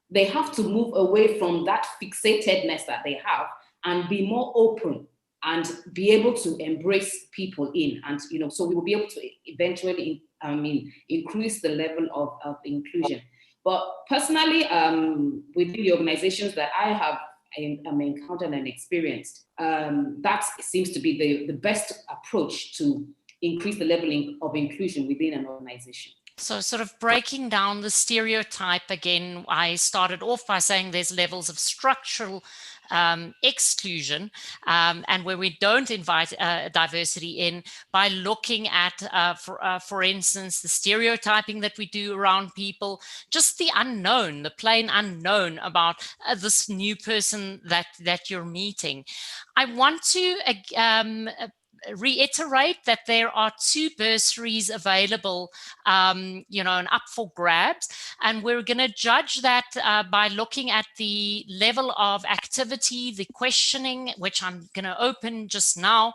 they have to move away from that fixatedness that they have and be more open and be able to embrace people in. And, so we will be able to eventually, increase the level of inclusion. But personally, within the organizations that I have encountered and experienced, that seems to be the best approach to increase the level of inclusion within an organization. So sort of breaking down the stereotype again, I started off by saying there's levels of structural exclusion and where we don't invite diversity in by looking at, for instance, the stereotyping that we do around people, just the unknown, the plain unknown about this new person that you're meeting. I want to reiterate that there are 2 bursaries available, and up for grabs. And we're going to judge that by looking at the level of activity, the questioning, which I'm going to open just now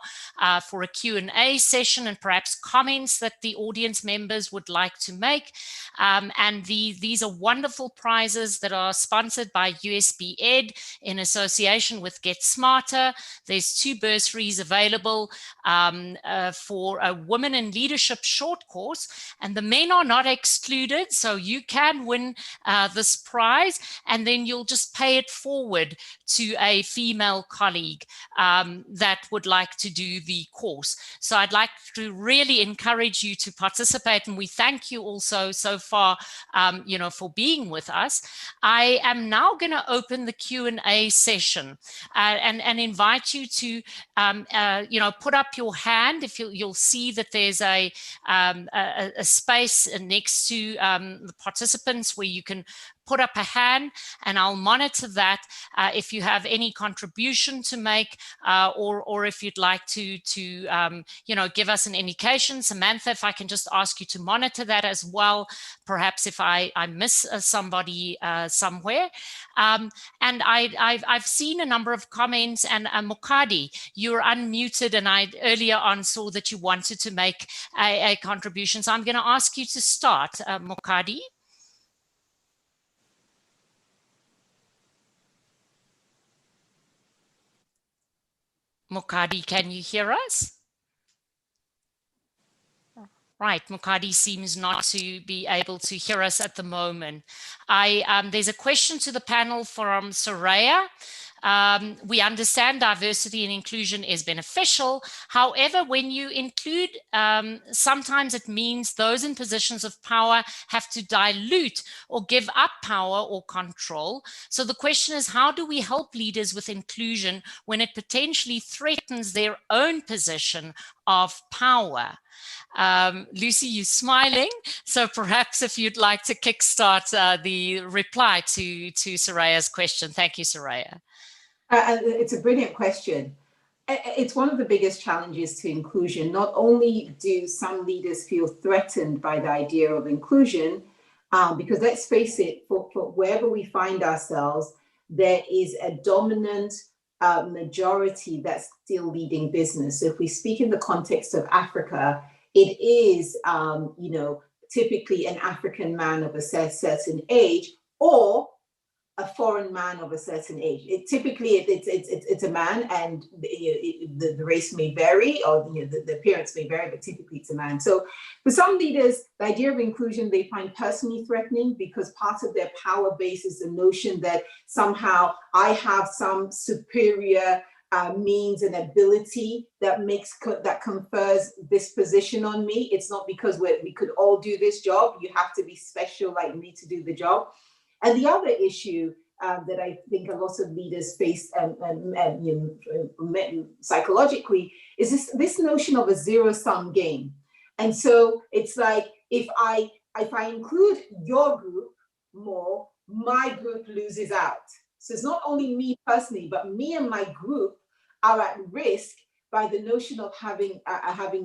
for a Q&A session and perhaps comments that the audience members would like to make. And these are wonderful prizes that are sponsored by USB Ed in association with Get Smarter. There's 2 bursaries available. for a Women in Leadership short course, and the men are not excluded, so you can win this prize, and then you'll just pay it forward to a female colleague that would like to do the course. So I'd like to really encourage you to participate, and we thank you also so far, for being with us. I am now going to open the Q&A session and invite you to, put up your hand. If you'll see that there's a space next to the participants where you can put up a hand, and I'll monitor that if you have any contribution to make, or if you'd like to give us an indication. Samantha, if I can just ask you to monitor that as well, perhaps if I miss somebody somewhere. And I've seen a number of comments, and Mokadi, you're unmuted, and I earlier on saw that you wanted to make a contribution. So I'm going to ask you to start, Mokadi. Mokadi, can you hear us? Right, Mokadi seems not to be able to hear us at the moment. There's a question to the panel from Soraya. We understand diversity and inclusion is beneficial. However, when you include, sometimes it means those in positions of power have to dilute or give up power or control. So the question is, how do we help leaders with inclusion when it potentially threatens their own position of power? Lucy, you're smiling, so perhaps if you'd like to kickstart the reply to Soraya's question. Thank you, Soraya. It's a brilliant question. It's one of the biggest challenges to inclusion. Not only do some leaders feel threatened by the idea of inclusion, because let's face it, for wherever we find ourselves, there is a dominant majority that's still leading business. So if we speak in the context of Africa, it is, typically an African man of a certain age, or a foreign man of a certain age. It's a man, and the race may vary, or the appearance may vary, but typically it's a man. So for some leaders, the idea of inclusion they find personally threatening, because part of their power base is the notion that somehow I have some superior means and ability that confers this position on me. It's not because we could all do this job. You have to be special like me to do the job. And the other issue that I think a lot of leaders face psychologically is this notion of a zero-sum game. And so it's like, if I include your group more, my group loses out. So it's not only me personally, but me and my group are at risk by the notion of having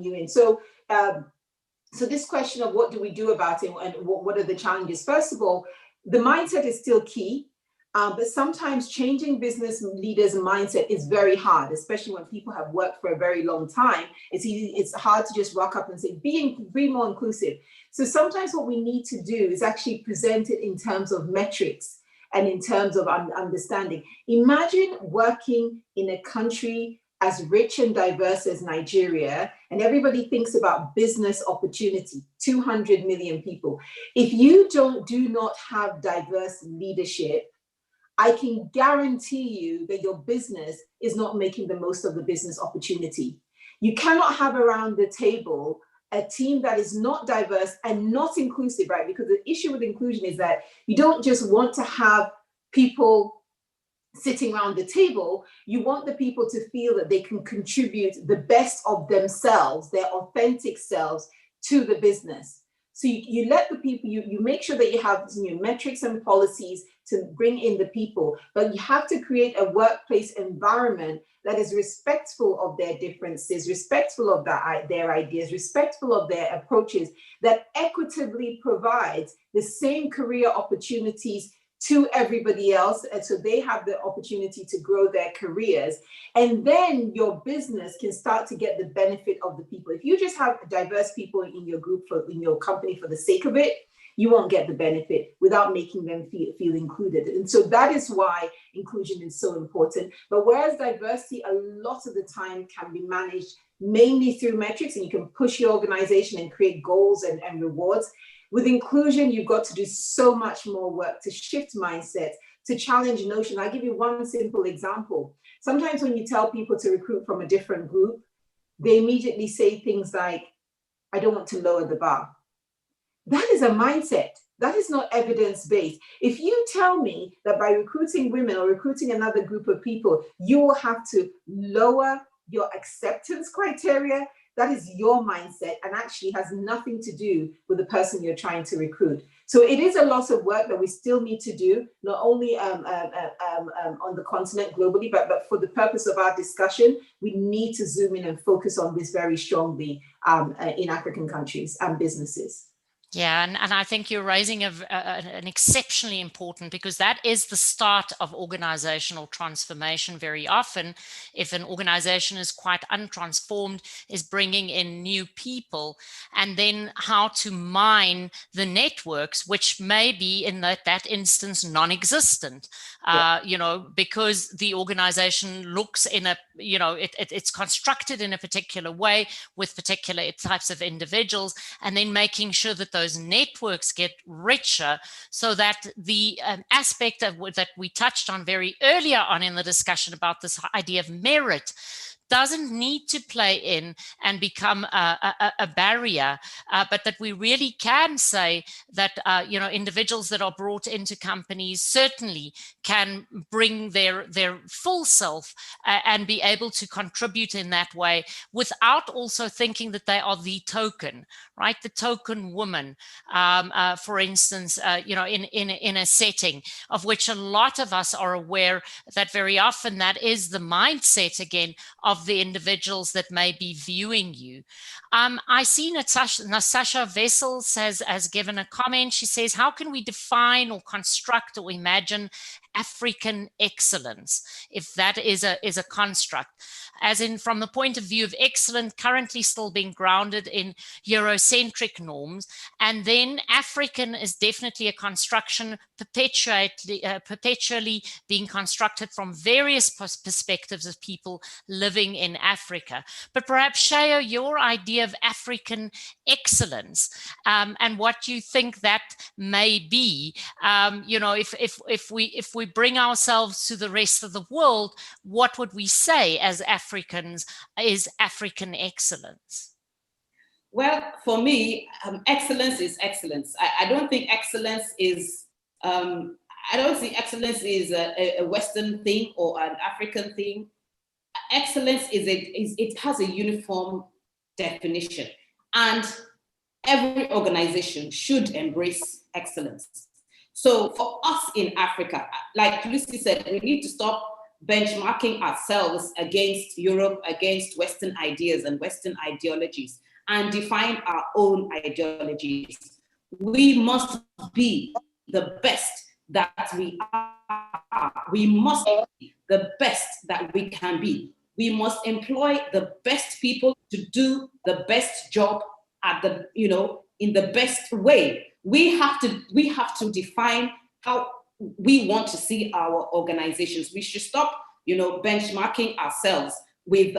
you in. So so this question of what do we do about it, and what are the challenges? First of all, the mindset is still key, but sometimes changing business leaders' mindset is very hard, especially when people have worked for a very long time. It's hard to just rock up and say, be more inclusive. So sometimes what we need to do is actually present it in terms of metrics and in terms of understanding. Imagine working in a country as rich and diverse as Nigeria, and everybody thinks about business opportunity, 200 million people. If you do not have diverse leadership, I can guarantee you that your business is not making the most of the business opportunity. You cannot have around the table a team that is not diverse and not inclusive, right? Because the issue with inclusion is that you don't just want to have people sitting around the table, you want the people to feel that they can contribute the best of themselves, their authentic selves, to the business. So you let the people, you make sure that you have metrics and policies to bring in the people, but you have to create a workplace environment that is respectful of their differences, respectful of their ideas, respectful of their approaches, that equitably provides the same career opportunities to everybody else, and so they have the opportunity to grow their careers. And then your business can start to get the benefit of the people. If you just have diverse people in your group, in your company for the sake of it, you won't get the benefit without making them feel included. And so that is why inclusion is so important. But whereas diversity a lot of the time can be managed mainly through metrics, and you can push your organization and create goals and rewards, with inclusion, you've got to do so much more work to shift mindset, to challenge notion. I'll give you one simple example. Sometimes when you tell people to recruit from a different group, they immediately say things like, I don't want to lower the bar. That is a mindset. That is not evidence-based. If you tell me that by recruiting women or recruiting another group of people, you will have to lower your acceptance criteria, that is your mindset and actually has nothing to do with the person you're trying to recruit. So it is a lot of work that we still need to do, not only on the continent globally, but for the purpose of our discussion, we need to zoom in and focus on this very strongly in African countries and businesses. Yeah, and I think you're raising an exceptionally important, because that is the start of organizational transformation very often. If an organization is quite untransformed, is bringing in new people, and then how to mine the networks, which may be in that instance non-existent, you know, because the organization looks in a, you know, it's constructed in a particular way with particular types of individuals, and then making sure that those networks get richer, so that the aspect of that we touched on very earlier on in the discussion about this idea of merit doesn't need to play in and become a barrier, but that we really can say that you know, individuals that are brought into companies certainly can bring their full self and be able to contribute in that way, without also thinking that they are the token, right? The token woman, for instance, you know, in a setting of which a lot of us are aware that very often that is the mindset again of the individuals that may be viewing you. I see Natasha Vessels has given a comment. She says, how can we define or construct or imagine African excellence, if that is a construct? As in, from the point of view of excellence currently still being grounded in Eurocentric norms, and then African is definitely a construction perpetually being constructed from various perspectives of people living in Africa. But perhaps, Shaya, your idea of African excellence and what you think that may be, you know, if we bring ourselves to the rest of the world, what would we say as Africans is African excellence? Well, for me, excellence is excellence. I don't think excellence is, I don't see excellence is a Western thing or an African thing. Excellence it has a uniform definition, and every organization should embrace excellence. So for us in Africa, like Lucy said, we need to stop benchmarking ourselves against Europe, against Western ideas and Western ideologies, and define our own ideologies. We must be the best that we are. We must be the best that we can be. We must employ the best people to do the best job at the, you know, in the best way. We have to define how we want to see our organizations. We should stop, you know, benchmarking ourselves with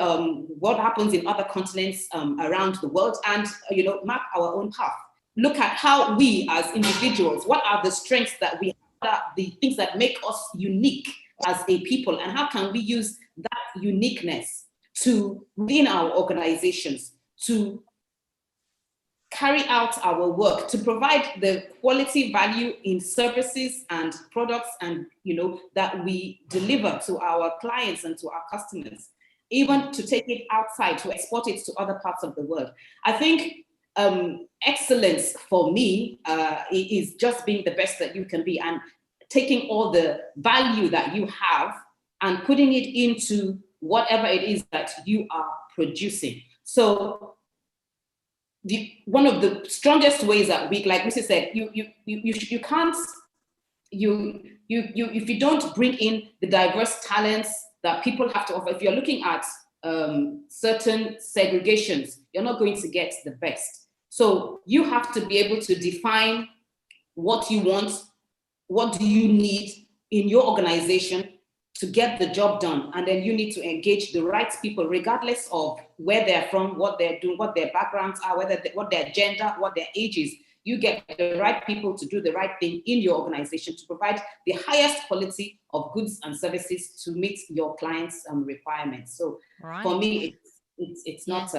what happens in other continents around the world, and you know, map our own path. Look at how we as individuals, what are the strengths that we have, the things that make us unique as a people, and how can we use that uniqueness to, within our organizations, to carry out our work, to provide the quality value in services and products, and you know, that we deliver to our clients and to our customers, even to take it outside, to export it to other parts of the world. I think excellence for me is just being the best that you can be, and taking all the value that you have and putting it into whatever it is that you are producing. So one of the strongest ways that we, like Mrs. said, you can't, if you don't bring in the diverse talents that people have to offer, if you're looking at certain segregations, you're not going to get the best. So you have to be able to define what you want, what do you need in your organization to get the job done. And then you need to engage the right people, regardless of where they're from, what they're doing, what their backgrounds are, what their gender, what their age is. You get the right people to do the right thing in your organization to provide the highest quality of goods and services to meet your clients' requirements. So for me, it's not,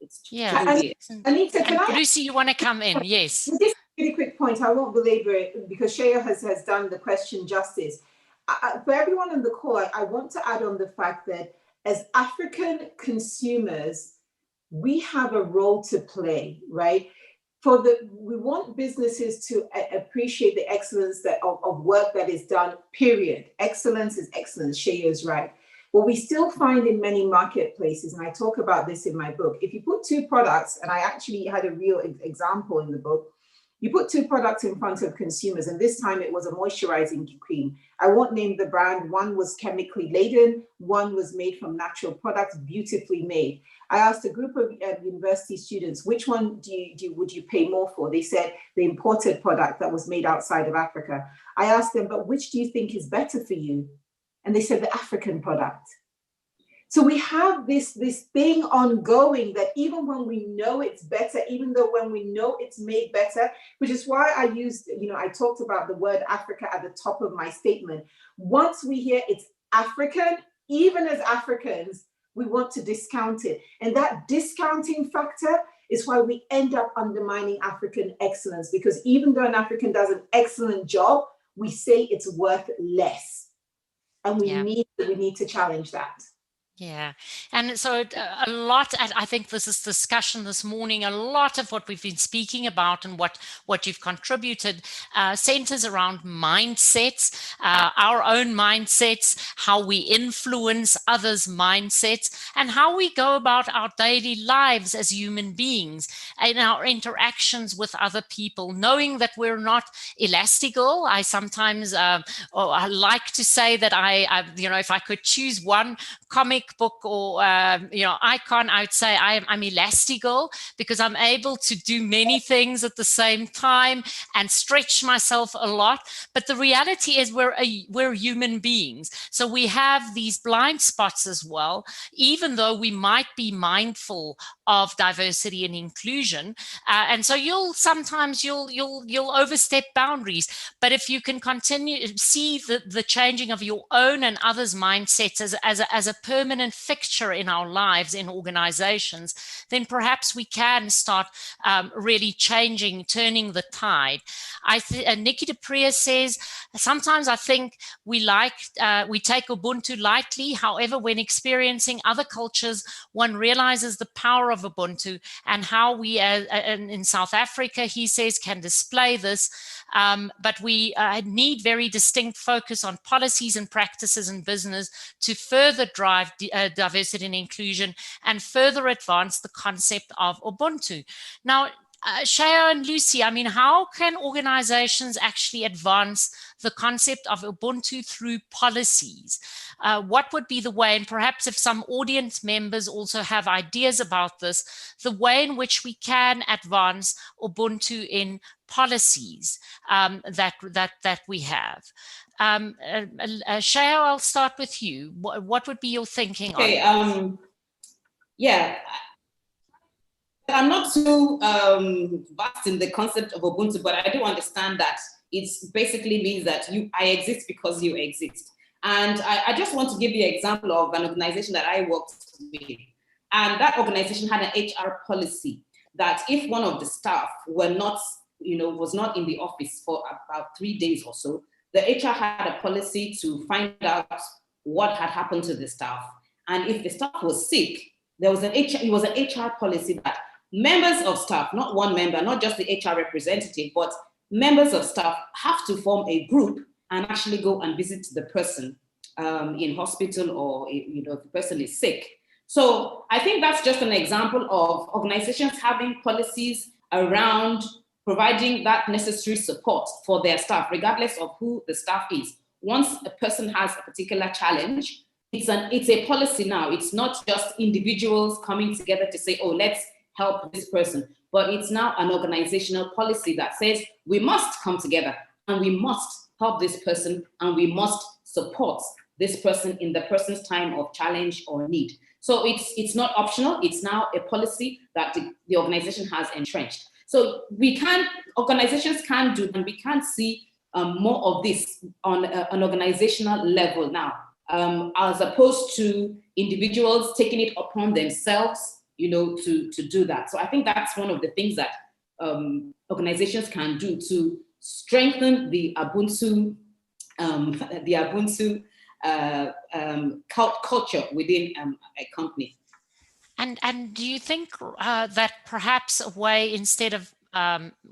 it's totally. Anita, can I? Lucy, you want to come in? Yes. Just a really quick point. I won't belabor it because Shaya has done the question justice. For everyone on the call, I want to add on the fact that as African consumers, we have a role to play, right? We want businesses to appreciate the excellence of work that is done, period. Excellence is excellence, Shaya is right. What we still find in many marketplaces, and I talk about this in my book, if you put two products, and I actually had a real example in the book, you put two products in front of consumers, and this time it was a moisturizing cream. I won't name the brand. One was chemically laden, one was made from natural products, beautifully made. I asked a group of university students, which one would you pay more for? They said the imported product that was made outside of Africa. I asked them, but which do you think is better for you? And they said the African product. So we have this thing ongoing that even when we know it's better, even though when we know it's made better, which is why I used, I talked about the word Africa at the top of my statement. Once we hear it's African, even as Africans, we want to discount it. And that discounting factor is why we end up undermining African excellence, because even though an African does an excellent job, we say it's worth less. And we need to challenge that. Yeah. And so a lot, and I think this is discussion this morning, a lot of what we've been speaking about and what you've contributed centers around mindsets, our own mindsets, how we influence others' mindsets, and how we go about our daily lives as human beings in our interactions with other people, knowing that we're not elastical. I sometimes, I like to say that I if I could choose one comic book or icon, I would say I'm elastical, because I'm able to do many things at the same time and stretch myself a lot. But the reality is we're human beings, so we have these blind spots as well, even though we might be mindful of diversity and inclusion, and so you'll overstep boundaries. But if you can continue to see the changing of your own and others' mindsets as a permanent fixture in our lives, in organizations, then perhaps we can start really turning the tide. Nikki DePria says, sometimes I think we take Ubuntu lightly. However, when experiencing other cultures, one realizes the power of Ubuntu and how we, in South Africa, he says, can display this. But we need very distinct focus on policies and practices in business to further drive diversity and inclusion and further advance the concept of Ubuntu. Now, Shaya and Lucy, how can organizations actually advance the concept of Ubuntu through policies? What would be the way, and perhaps if some audience members also have ideas about this, the way in which we can advance Ubuntu in policies that we have? Shaya, I'll start with you. What would be your thinking on this? I'm not too vast in the concept of Ubuntu, but I do understand that it basically means that I exist because you exist. And I just want to give you an example of an organization that I worked with. And that organization had an HR policy that if one of the staff was not in the office for about 3 days or so, the HR had a policy to find out what had happened to the staff. And if the staff was sick, it was an HR policy that members of staff, not one member, not just the HR representative, but members of staff have to form a group and actually go and visit the person in hospital, or if the person is sick. So I think that's just an example of organizations having policies around providing that necessary support for their staff, regardless of who the staff is. Once a person has a particular challenge, it's a policy now. It's not just individuals coming together to say, oh, let's help this person. but it's now an organizational policy that says we must come together and we must help this person and we must support this person in the person's time of challenge or need. So it's not optional, it's now a policy that the organization has entrenched. So organizations can do, and we can see more of this on an organizational level now, as opposed to individuals taking it upon themselves, to do that. So I think that's one of the things that organizations can do to strengthen the Ubuntu culture within a company. And do you think that perhaps a way, instead of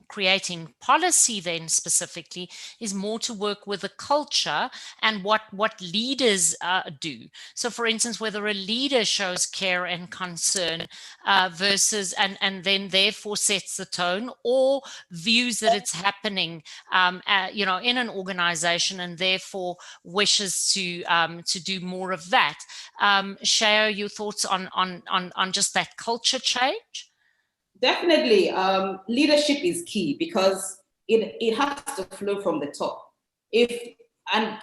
creating policy then specifically, is more to work with the culture and what leaders do? So for instance, whether a leader shows care and concern versus and then therefore sets the tone, or views that it's happening in an organization and therefore wishes to do more of that. Share your thoughts on just that culture change. Definitely, leadership is key because it has to flow from the top. If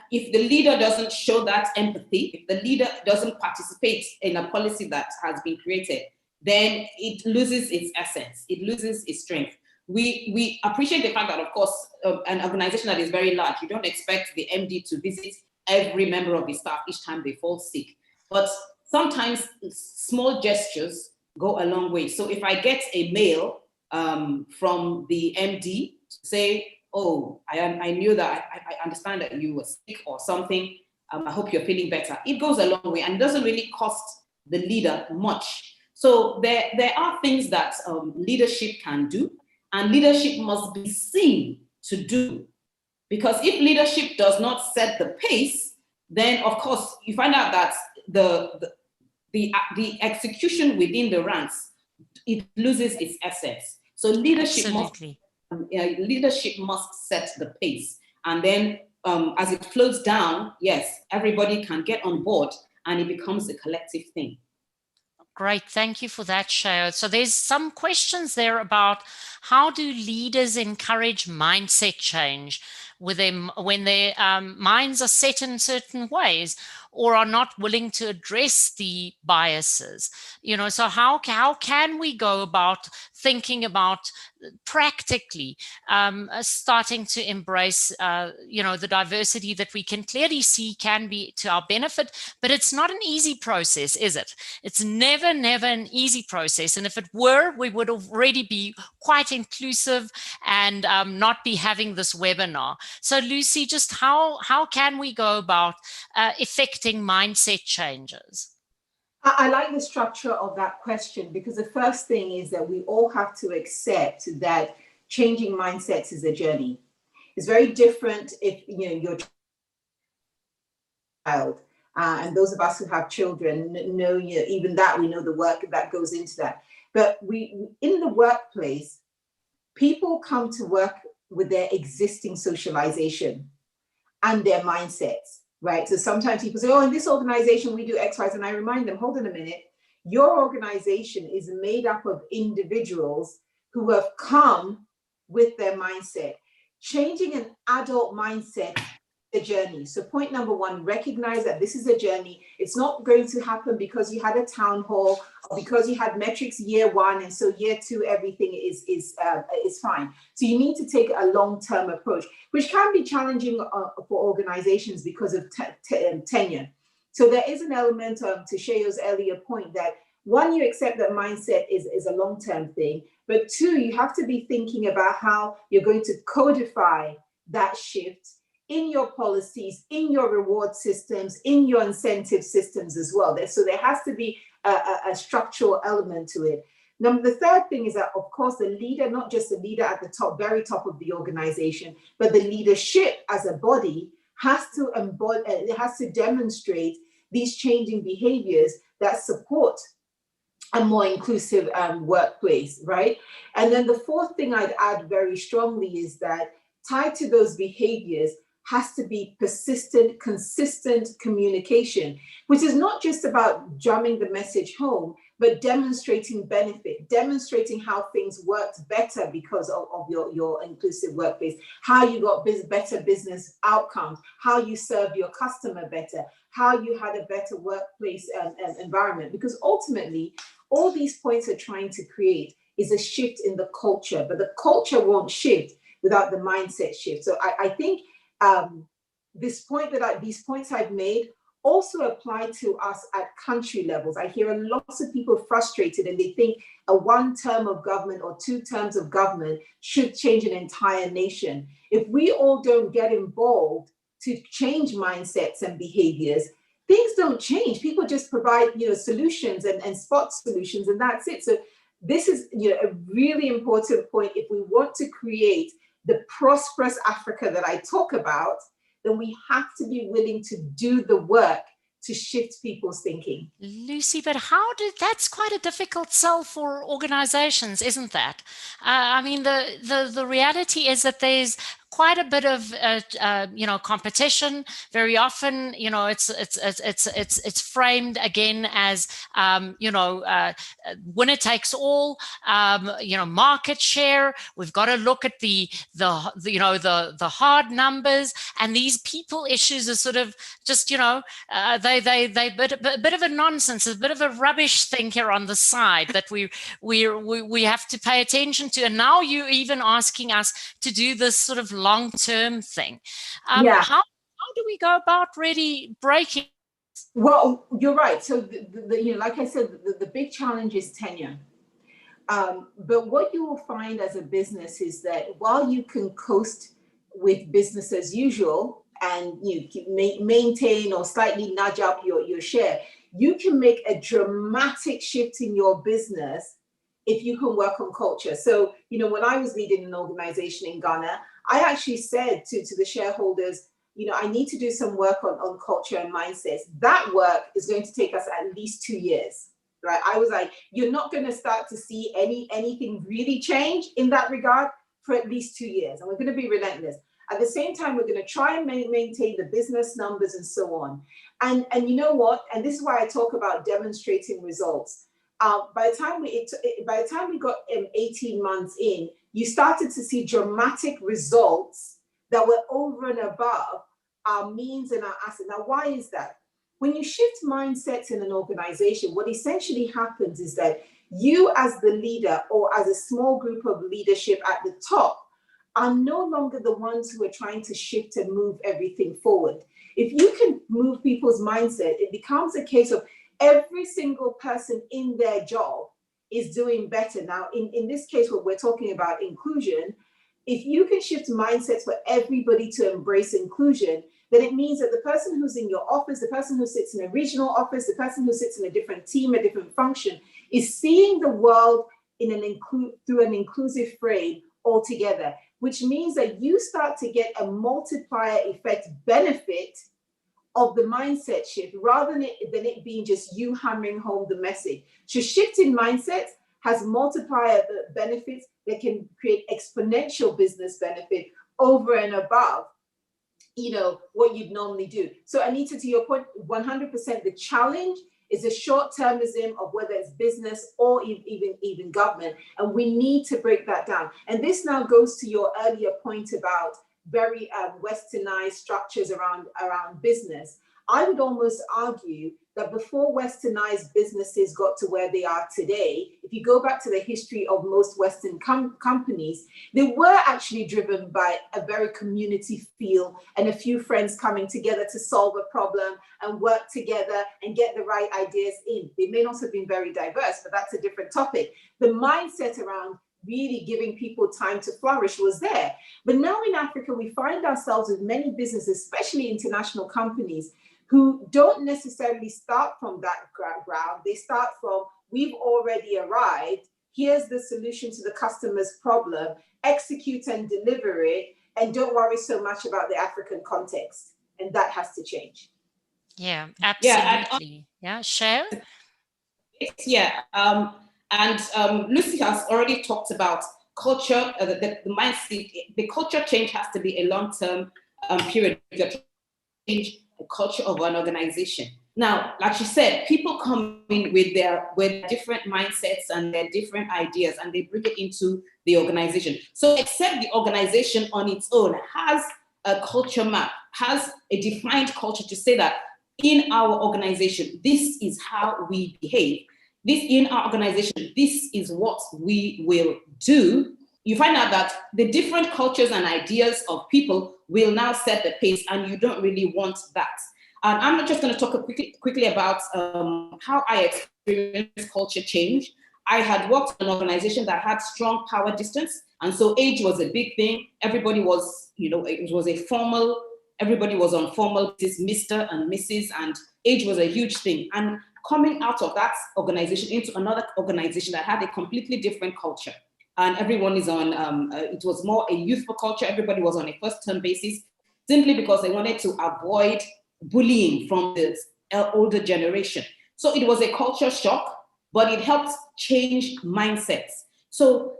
the leader doesn't show that empathy, if the leader doesn't participate in a policy that has been created, then it loses its essence, it loses its strength. We appreciate the fact that, of course, an organization that is very large, you don't expect the MD to visit every member of his staff each time they fall sick. But sometimes small gestures go a long way. So if I get a mail from the MD to say, oh, I knew that, I understand that you were sick or something, I hope you're feeling better. It goes a long way and doesn't really cost the leader much. So there are things that leadership can do, and leadership must be seen to do. Because if leadership does not set the pace, then of course you find out that the execution within the ranks, it loses its essence. So leadership must set the pace. And then as it flows down, yes, everybody can get on board and it becomes a collective thing. Great, thank you for that, Shayo. So there's some questions there about how do leaders encourage mindset change with them when their minds are set in certain ways or are not willing to address the biases. So how can we go about thinking about practically starting to embrace the diversity that we can clearly see can be to our benefit, but it's not an easy process, is it? It's never an easy process, and if it were, we would already be quite inclusive and not be having this webinar. So Lucy, just how can we go about effecting mindset changes? I like the structure of that question, because the first thing is that we all have to accept that changing mindsets is a journey. It's very different if you're a child, and those of us who have children know even that we know the work that goes into that. But in the workplace, people come to work with their existing socialization and their mindsets. Right. So sometimes people say, oh, in this organization, we do X, Y, and I remind them, hold on a minute. Your organization is made up of individuals who have come with their mindset. Changing an adult mindset is a journey. So point number one, recognize that this is a journey. It's not going to happen because you had a town hall or because you had metrics year one, and so year two, everything is fine. So you need to take a long-term approach, which can be challenging for organizations because of tenure. So there is an element to Shayo's earlier point that one, you accept that mindset is a long-term thing, but two, you have to be thinking about how you're going to codify that shift in your policies, in your reward systems, in your incentive systems as well. So there has to be a structural element to it. Now, the third thing is that, of course, the leader, not just the leader at the top, very top of the organization, but the leadership as a body has to embody, it has to demonstrate these changing behaviors that support a more inclusive workplace, right? And then the fourth thing I'd add very strongly is that tied to those behaviors has to be persistent, consistent communication, which is not just about jamming the message home, but demonstrating benefit, demonstrating how things worked better because of your inclusive workplace, how you got better business outcomes, how you served your customer better, how you had a better workplace environment. Because ultimately, all these points are trying to create is a shift in the culture, but the culture won't shift without the mindset shift. So I think these points I've made also apply to us at country levels. I hear lots of people frustrated and they think a one term of government or 2 terms of government should change an entire nation. If we all don't get involved to change mindsets and behaviors, things don't change. People just provide, solutions and spot solutions, and that's it. So this is, a really important point. If we want to create the prosperous Africa that I talk about, then we have to be willing to do the work to shift people's thinking. Lucy, but that's quite a difficult sell for organizations, isn't that? I mean, the reality is that there's quite a bit of competition. Very often, it's framed again as winner takes all. Market share. We've got to look at the hard numbers, and these people issues are sort of just they bit of a nonsense, a bit of a rubbish thing here on the side that we have to pay attention to. And now you're even asking us to do this sort of long-term thing. How do we go about really breaking? Well, you're right. So, like I said, the big challenge is tenure. But what you will find as a business is that while you can coast with business as usual and you maintain or slightly nudge up your share, you can make a dramatic shift in your business if you can work on culture. So, when I was leading an organization in Ghana, I actually said to the shareholders, I need to do some work on culture and mindsets. That work is going to take us at least 2 years, right? I was like, you're not going to start to see anything really change in that regard for at least 2 years. And we're going to be relentless. At the same time, we're going to try and maintain the business numbers and so on. And you know what? And this is why I talk about demonstrating results. By the time we got 18 months in, you started to see dramatic results that were over and above our means and our assets. Now, why is that? When you shift mindsets in an organization, what essentially happens is that you as the leader or as a small group of leadership at the top are no longer the ones who are trying to shift and move everything forward. If you can move people's mindset, it becomes a case of every single person in their job is doing better. Now, in this case, what we're talking about inclusion, if you can shift mindsets for everybody to embrace inclusion, then it means that the person who's in your office, the person who sits in a regional office, the person who sits in a different team, a different function, is seeing the world through an inclusive frame altogether, which means that you start to get a multiplier effect benefit of the mindset shift rather than it being just you hammering home the message. So shifting mindsets has multiplier benefits that can create exponential business benefit over and above, what you'd normally do. So Anita, to your point, 100%, the challenge is a short-termism of whether it's business or even government. And we need to break that down. And this now goes to your earlier point about very westernized structures around business. I would almost argue that before westernized businesses got to where they are today, if you go back to the history of most Western companies, they were actually driven by a very community feel and a few friends coming together to solve a problem and work together and get the right ideas in. They may not have been very diverse, but that's a different topic. The mindset around really giving people time to flourish was there. But now in Africa, we find ourselves with many businesses, especially international companies, who don't necessarily start from that ground. They start from, we've already arrived, here's the solution to the customer's problem, execute and deliver it, and don't worry so much about the African context. And that has to change. Yeah, absolutely. Yeah, Cher? Yeah, and Lucy has already talked about culture, the mindset. The culture change has to be a long-term period to change the culture of an organization. Now, like she said, people come in with their different mindsets and their different ideas, and they bring it into the organization. So except the organization on its own has a culture map, has a defined culture to say that in our organization, this is how we behave. In our organization, this is what we will do. You find out that the different cultures and ideas of people will now set the pace, and you don't really want that. And I'm just going to talk quickly about how I experienced culture change. I had worked in an organization that had strong power distance, and so age was a big thing. Everybody was, it was a formal, everybody was on formal, this Mr. and Mrs., and age was a huge thing. And coming out of that organization into another organization that had a completely different culture, and everyone is on, it was more a youthful culture. Everybody was on a first-term basis, simply because they wanted to avoid bullying from the older generation. So it was a culture shock, but it helped change mindsets. So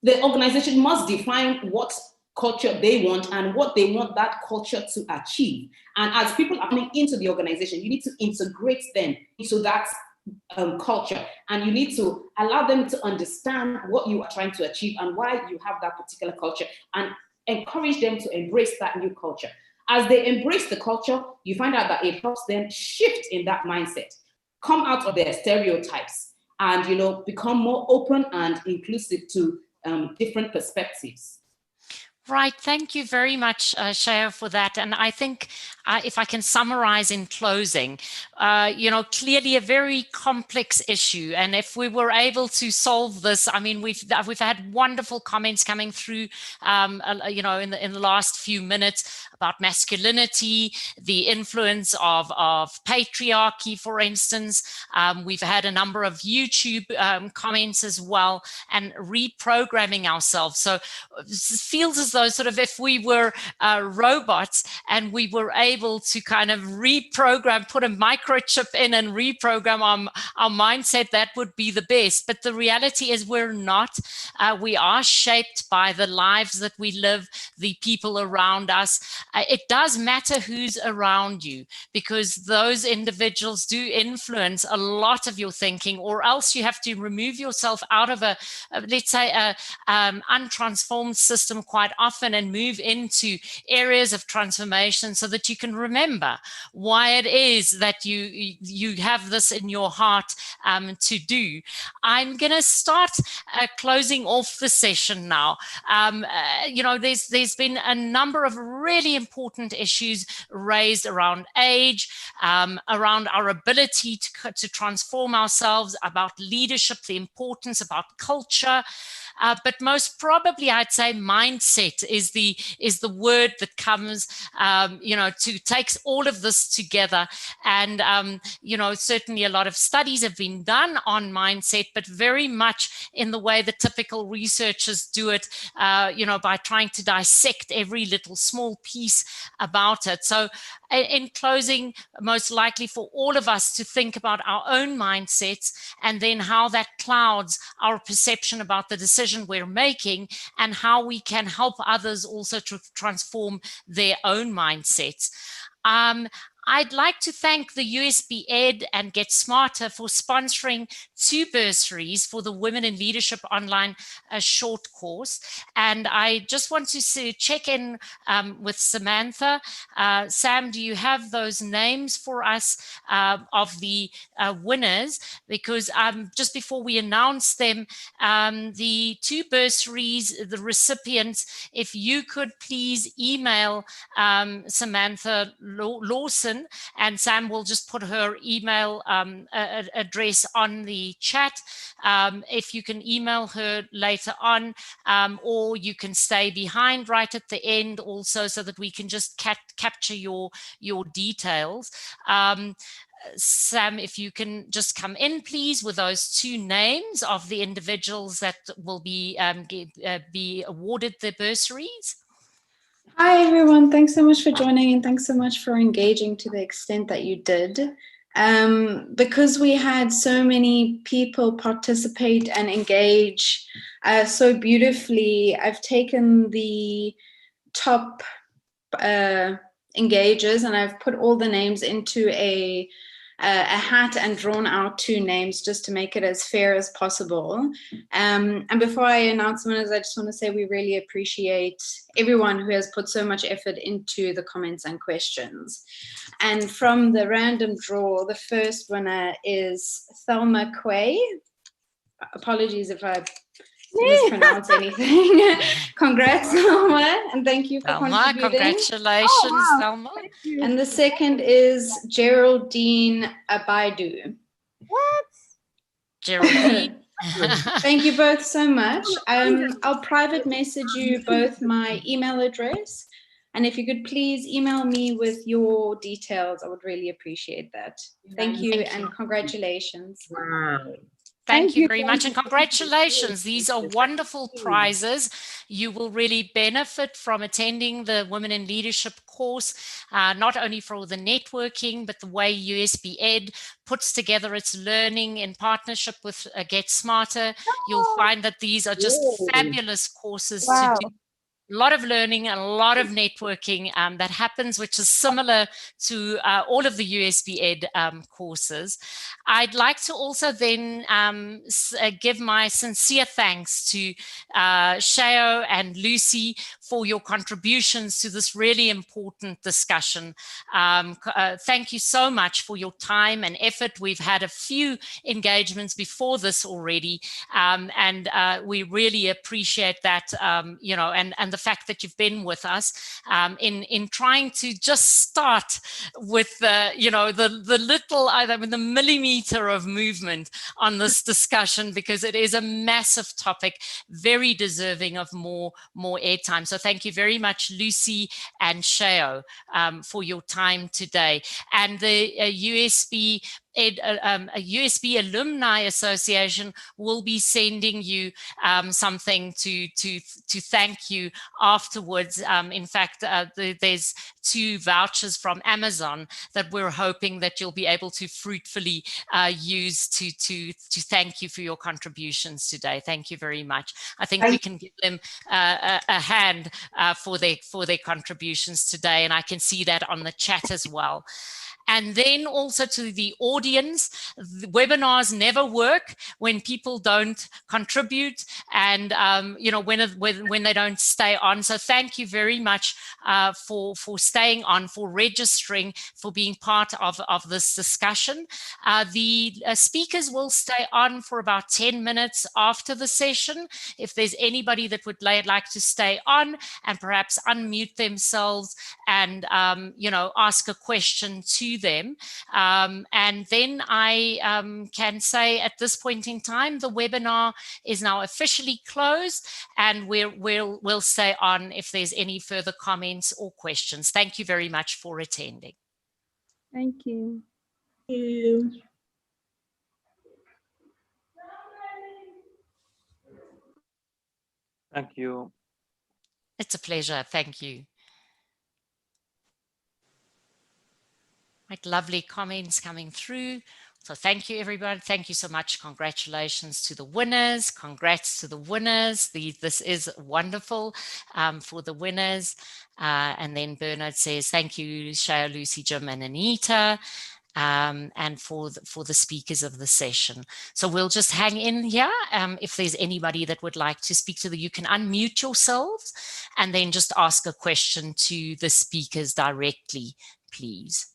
the organization must define what culture they want and what they want that culture to achieve. And as people are coming into the organization, you need to integrate them into that culture, and you need to allow them to understand what you are trying to achieve and why you have that particular culture, and encourage them to embrace that new culture. As they embrace the culture, you find out that it helps them shift in that mindset, come out of their stereotypes, and become more open and inclusive to different perspectives. Right. Thank you very much, Shaya, for that. And I think if I can summarize in closing, clearly a very complex issue. And if we were able to solve this, I mean, we've had wonderful comments coming through, in the last few minutes about masculinity, the influence of patriarchy, for instance. We've had a number of YouTube comments as well, and reprogramming ourselves. So it feels as though sort of if we were robots and we were able to kind of reprogram, put a microchip in and reprogram our mindset, that would be the best. But the reality is we're not. We are shaped by the lives that we live, the people around us. It does matter who's around you, because those individuals do influence a lot of your thinking, or else you have to remove yourself out of let's say, untransformed system quite often and move into areas of transformation so that you can remember why it is that you have this in your heart to do. I'm going to start closing off the session now. There's been a number of really important issues raised around age, around our ability to transform ourselves, about leadership, the importance, about culture. But most probably, I'd say mindset is the word that comes, to takes all of this together. And, certainly a lot of studies have been done on mindset, but very much in the way the typical researchers do it, by trying to dissect every little small piece about it. So in closing, most likely for all of us to think about our own mindsets, and then how that clouds our perception about the decision we're making, and how we can help others also to transform their own mindsets. I'd like to thank the USB Ed and Get Smarter for sponsoring 2 bursaries for the Women in Leadership Online short course. And I just want to check in with Samantha. Sam, do you have those names for us of the winners? Because just before we announce them, the 2 bursaries, the recipients, if you could please email Samantha Lawson, and Sam will just put her email address on the chat. If you can email her later on, or you can stay behind right at the end also, so that we can just capture your details. Sam, if you can just come in, please, with those 2 names of the individuals that will be awarded the bursaries. Hi, everyone. Thanks so much for joining, and thanks so much for engaging to the extent that you did. Because we had so many people participate and engage so beautifully, I've taken the top engagers, and I've put all the names into a hat and drawn out 2 names just to make it as fair as possible. And before I announce winners, I just want to say we really appreciate everyone who has put so much effort into the comments and questions. And from the random draw, the first winner is Thelma Quay. Apologies if I mispronounce anything. Congrats, Thelma, and thank you for contributing. Congratulations, Thelma. And the second is Geraldine Abaidu. What? Geraldine. Thank you both so much. I'll private message you both my email address. And if you could please email me with your details, I would really appreciate that. Thank you and congratulations. Wow. Thank you very much, and congratulations. These are wonderful prizes. You will really benefit from attending the Women in Leadership course, not only for the networking, but the way USB Ed puts together its learning in partnership with Get Smarter. You'll find that these are just fabulous courses to do. A lot of learning and a lot of networking that happens, which is similar to all of the USB Ed courses. I'd like to also then give my sincere thanks to Shao and Lucy for your contributions to this really important discussion. Thank you so much for your time and effort. We've had a few engagements before this already, and we really appreciate that, you know, and the fact that you've been with us in trying to just start with you know, the little, the millimeter of movement on this discussion, because it is a massive topic, very deserving of more airtime. So thank you very much, Lucy and Shao, for your time today. And the USB Alumni Association will be sending you something to thank you afterwards. In fact, there's 2 vouchers from Amazon that we're hoping that you'll be able to fruitfully use to thank you for your contributions today. Thank you very much. I think we can give them a hand for their contributions today, and I can see that on the chat as well. And then also to the audience, the webinars never work when people don't contribute and, you know, when they don't stay on. So thank you very much for staying on, for registering, for being part of this discussion. The speakers will stay on for about 10 minutes after the session. If there's anybody that would like to stay on and perhaps unmute themselves and, you know, ask a question to them. And then I can say at this point in time, the webinar is now officially closed, and we'll stay on if there's any further comments or questions. Thank you very much for attending. Thank you. Thank you. Thank you. It's a pleasure. Thank you. Like lovely comments coming through. So thank you, everyone. Thank you so much. Congratulations to the winners. Congrats to the winners. This is wonderful for the winners. And then Bernard says, thank you, Shao, Lucy, Jim, and Anita. And for the speakers of the session. So we'll just hang in here. If there's anybody that would like to speak to you can unmute yourselves and then just ask a question to the speakers directly, please.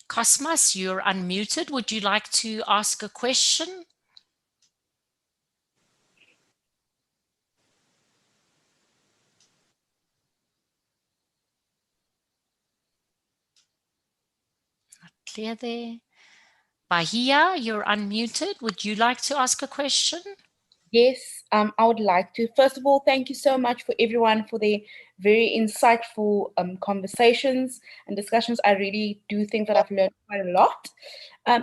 Cosmas, you're unmuted. Would you like to ask a question? Not clear there. Bahia, you're unmuted. Would you like to ask a question? Yes, I would like to. First of all, thank you so much for everyone for their very insightful conversations and discussions. I really do think that I've learned quite a lot.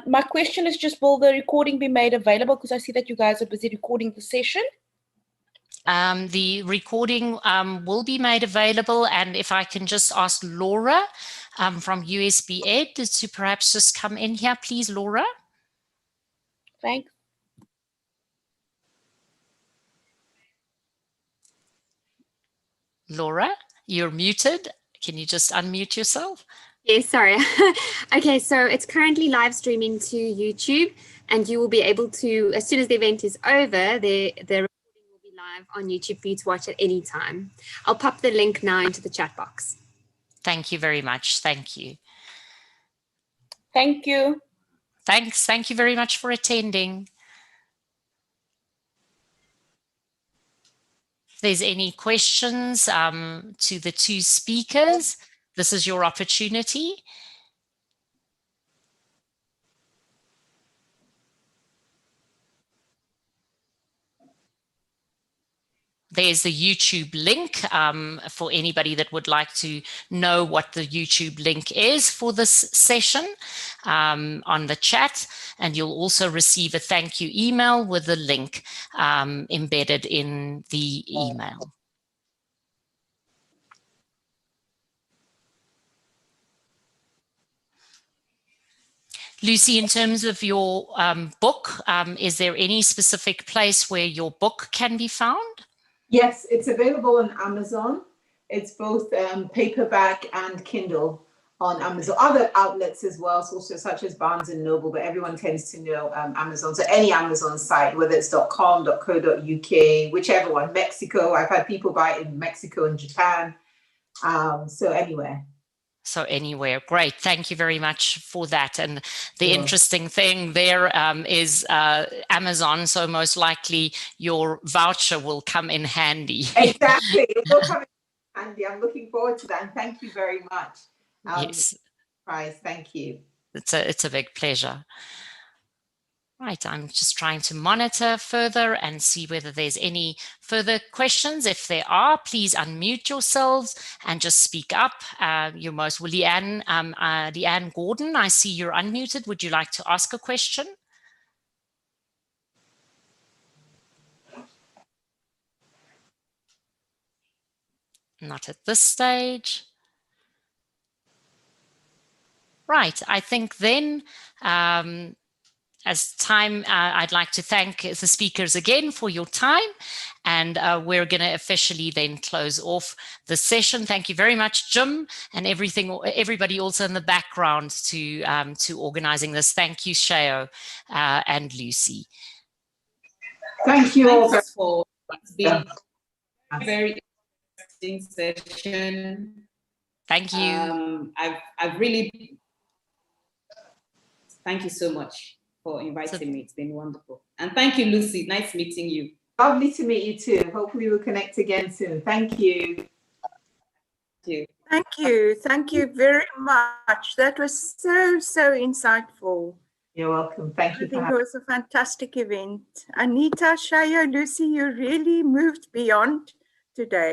My question is just, will the recording be made available? Because I see that you guys are busy recording the session. The recording will be made available, and if I can just ask Laura from USB Ed to perhaps just come in here, please, Laura. Thanks. Laura, you're muted. Can you just unmute yourself? Yes, sorry. Okay, so it's currently live streaming to YouTube, and you will be able to, as soon as the event is over, the recording will be live on YouTube for you to watch at any time. I'll pop the link now into the chat box. Thank you very much. Thank you. Thank you. Thanks. Thank you very much for attending. If there's any questions to the two speakers, this is your opportunity. There's the YouTube link for anybody that would like to know what the YouTube link is for this session on the chat. And you'll also receive a thank you email with the link embedded in the email. Lucy, in terms of your book, is there any specific place where your book can be found? Yes, it's available on Amazon. It's both paperback and Kindle on Amazon. Other outlets as well, so such as Barnes and Noble, but everyone tends to know Amazon. So any Amazon site, whether it's .com, .co.uk, whichever one. Mexico, I've had people buy it in Mexico and Japan. So anywhere. So anywhere. Great. Thank you very much for that. And the interesting thing there is Amazon. So most likely your voucher will come in handy. Exactly. It will come in handy. I'm looking forward to that. And thank you very much. Yes. Prize. Thank you. It's a big pleasure. Right, I'm just trying to monitor further and see whether there's any further questions. If there are, please unmute yourselves and just speak up. You're most well, Leanne Gordon, I see you're unmuted. Would you like to ask a question? Not at this stage. Right, I think then, as time, I'd like to thank the speakers again for your time, and we're going to officially then close off the session. Thank you very much, Jim, and everybody also in the background to organizing this. Thank you, Sheo and Lucy. Thank you all. Thanks for being a very interesting session. Thank you. I've really, thank you so much for inviting me. It's been wonderful. And thank you, Lucy. Nice meeting you. Lovely to meet you too. Hopefully we'll connect again soon. Thank you. Thank you. Thank you. Thank you very much. That was so insightful. You're welcome. Thank you. I think it was a fantastic event. Anita, Shaya, Lucy, you really moved beyond today.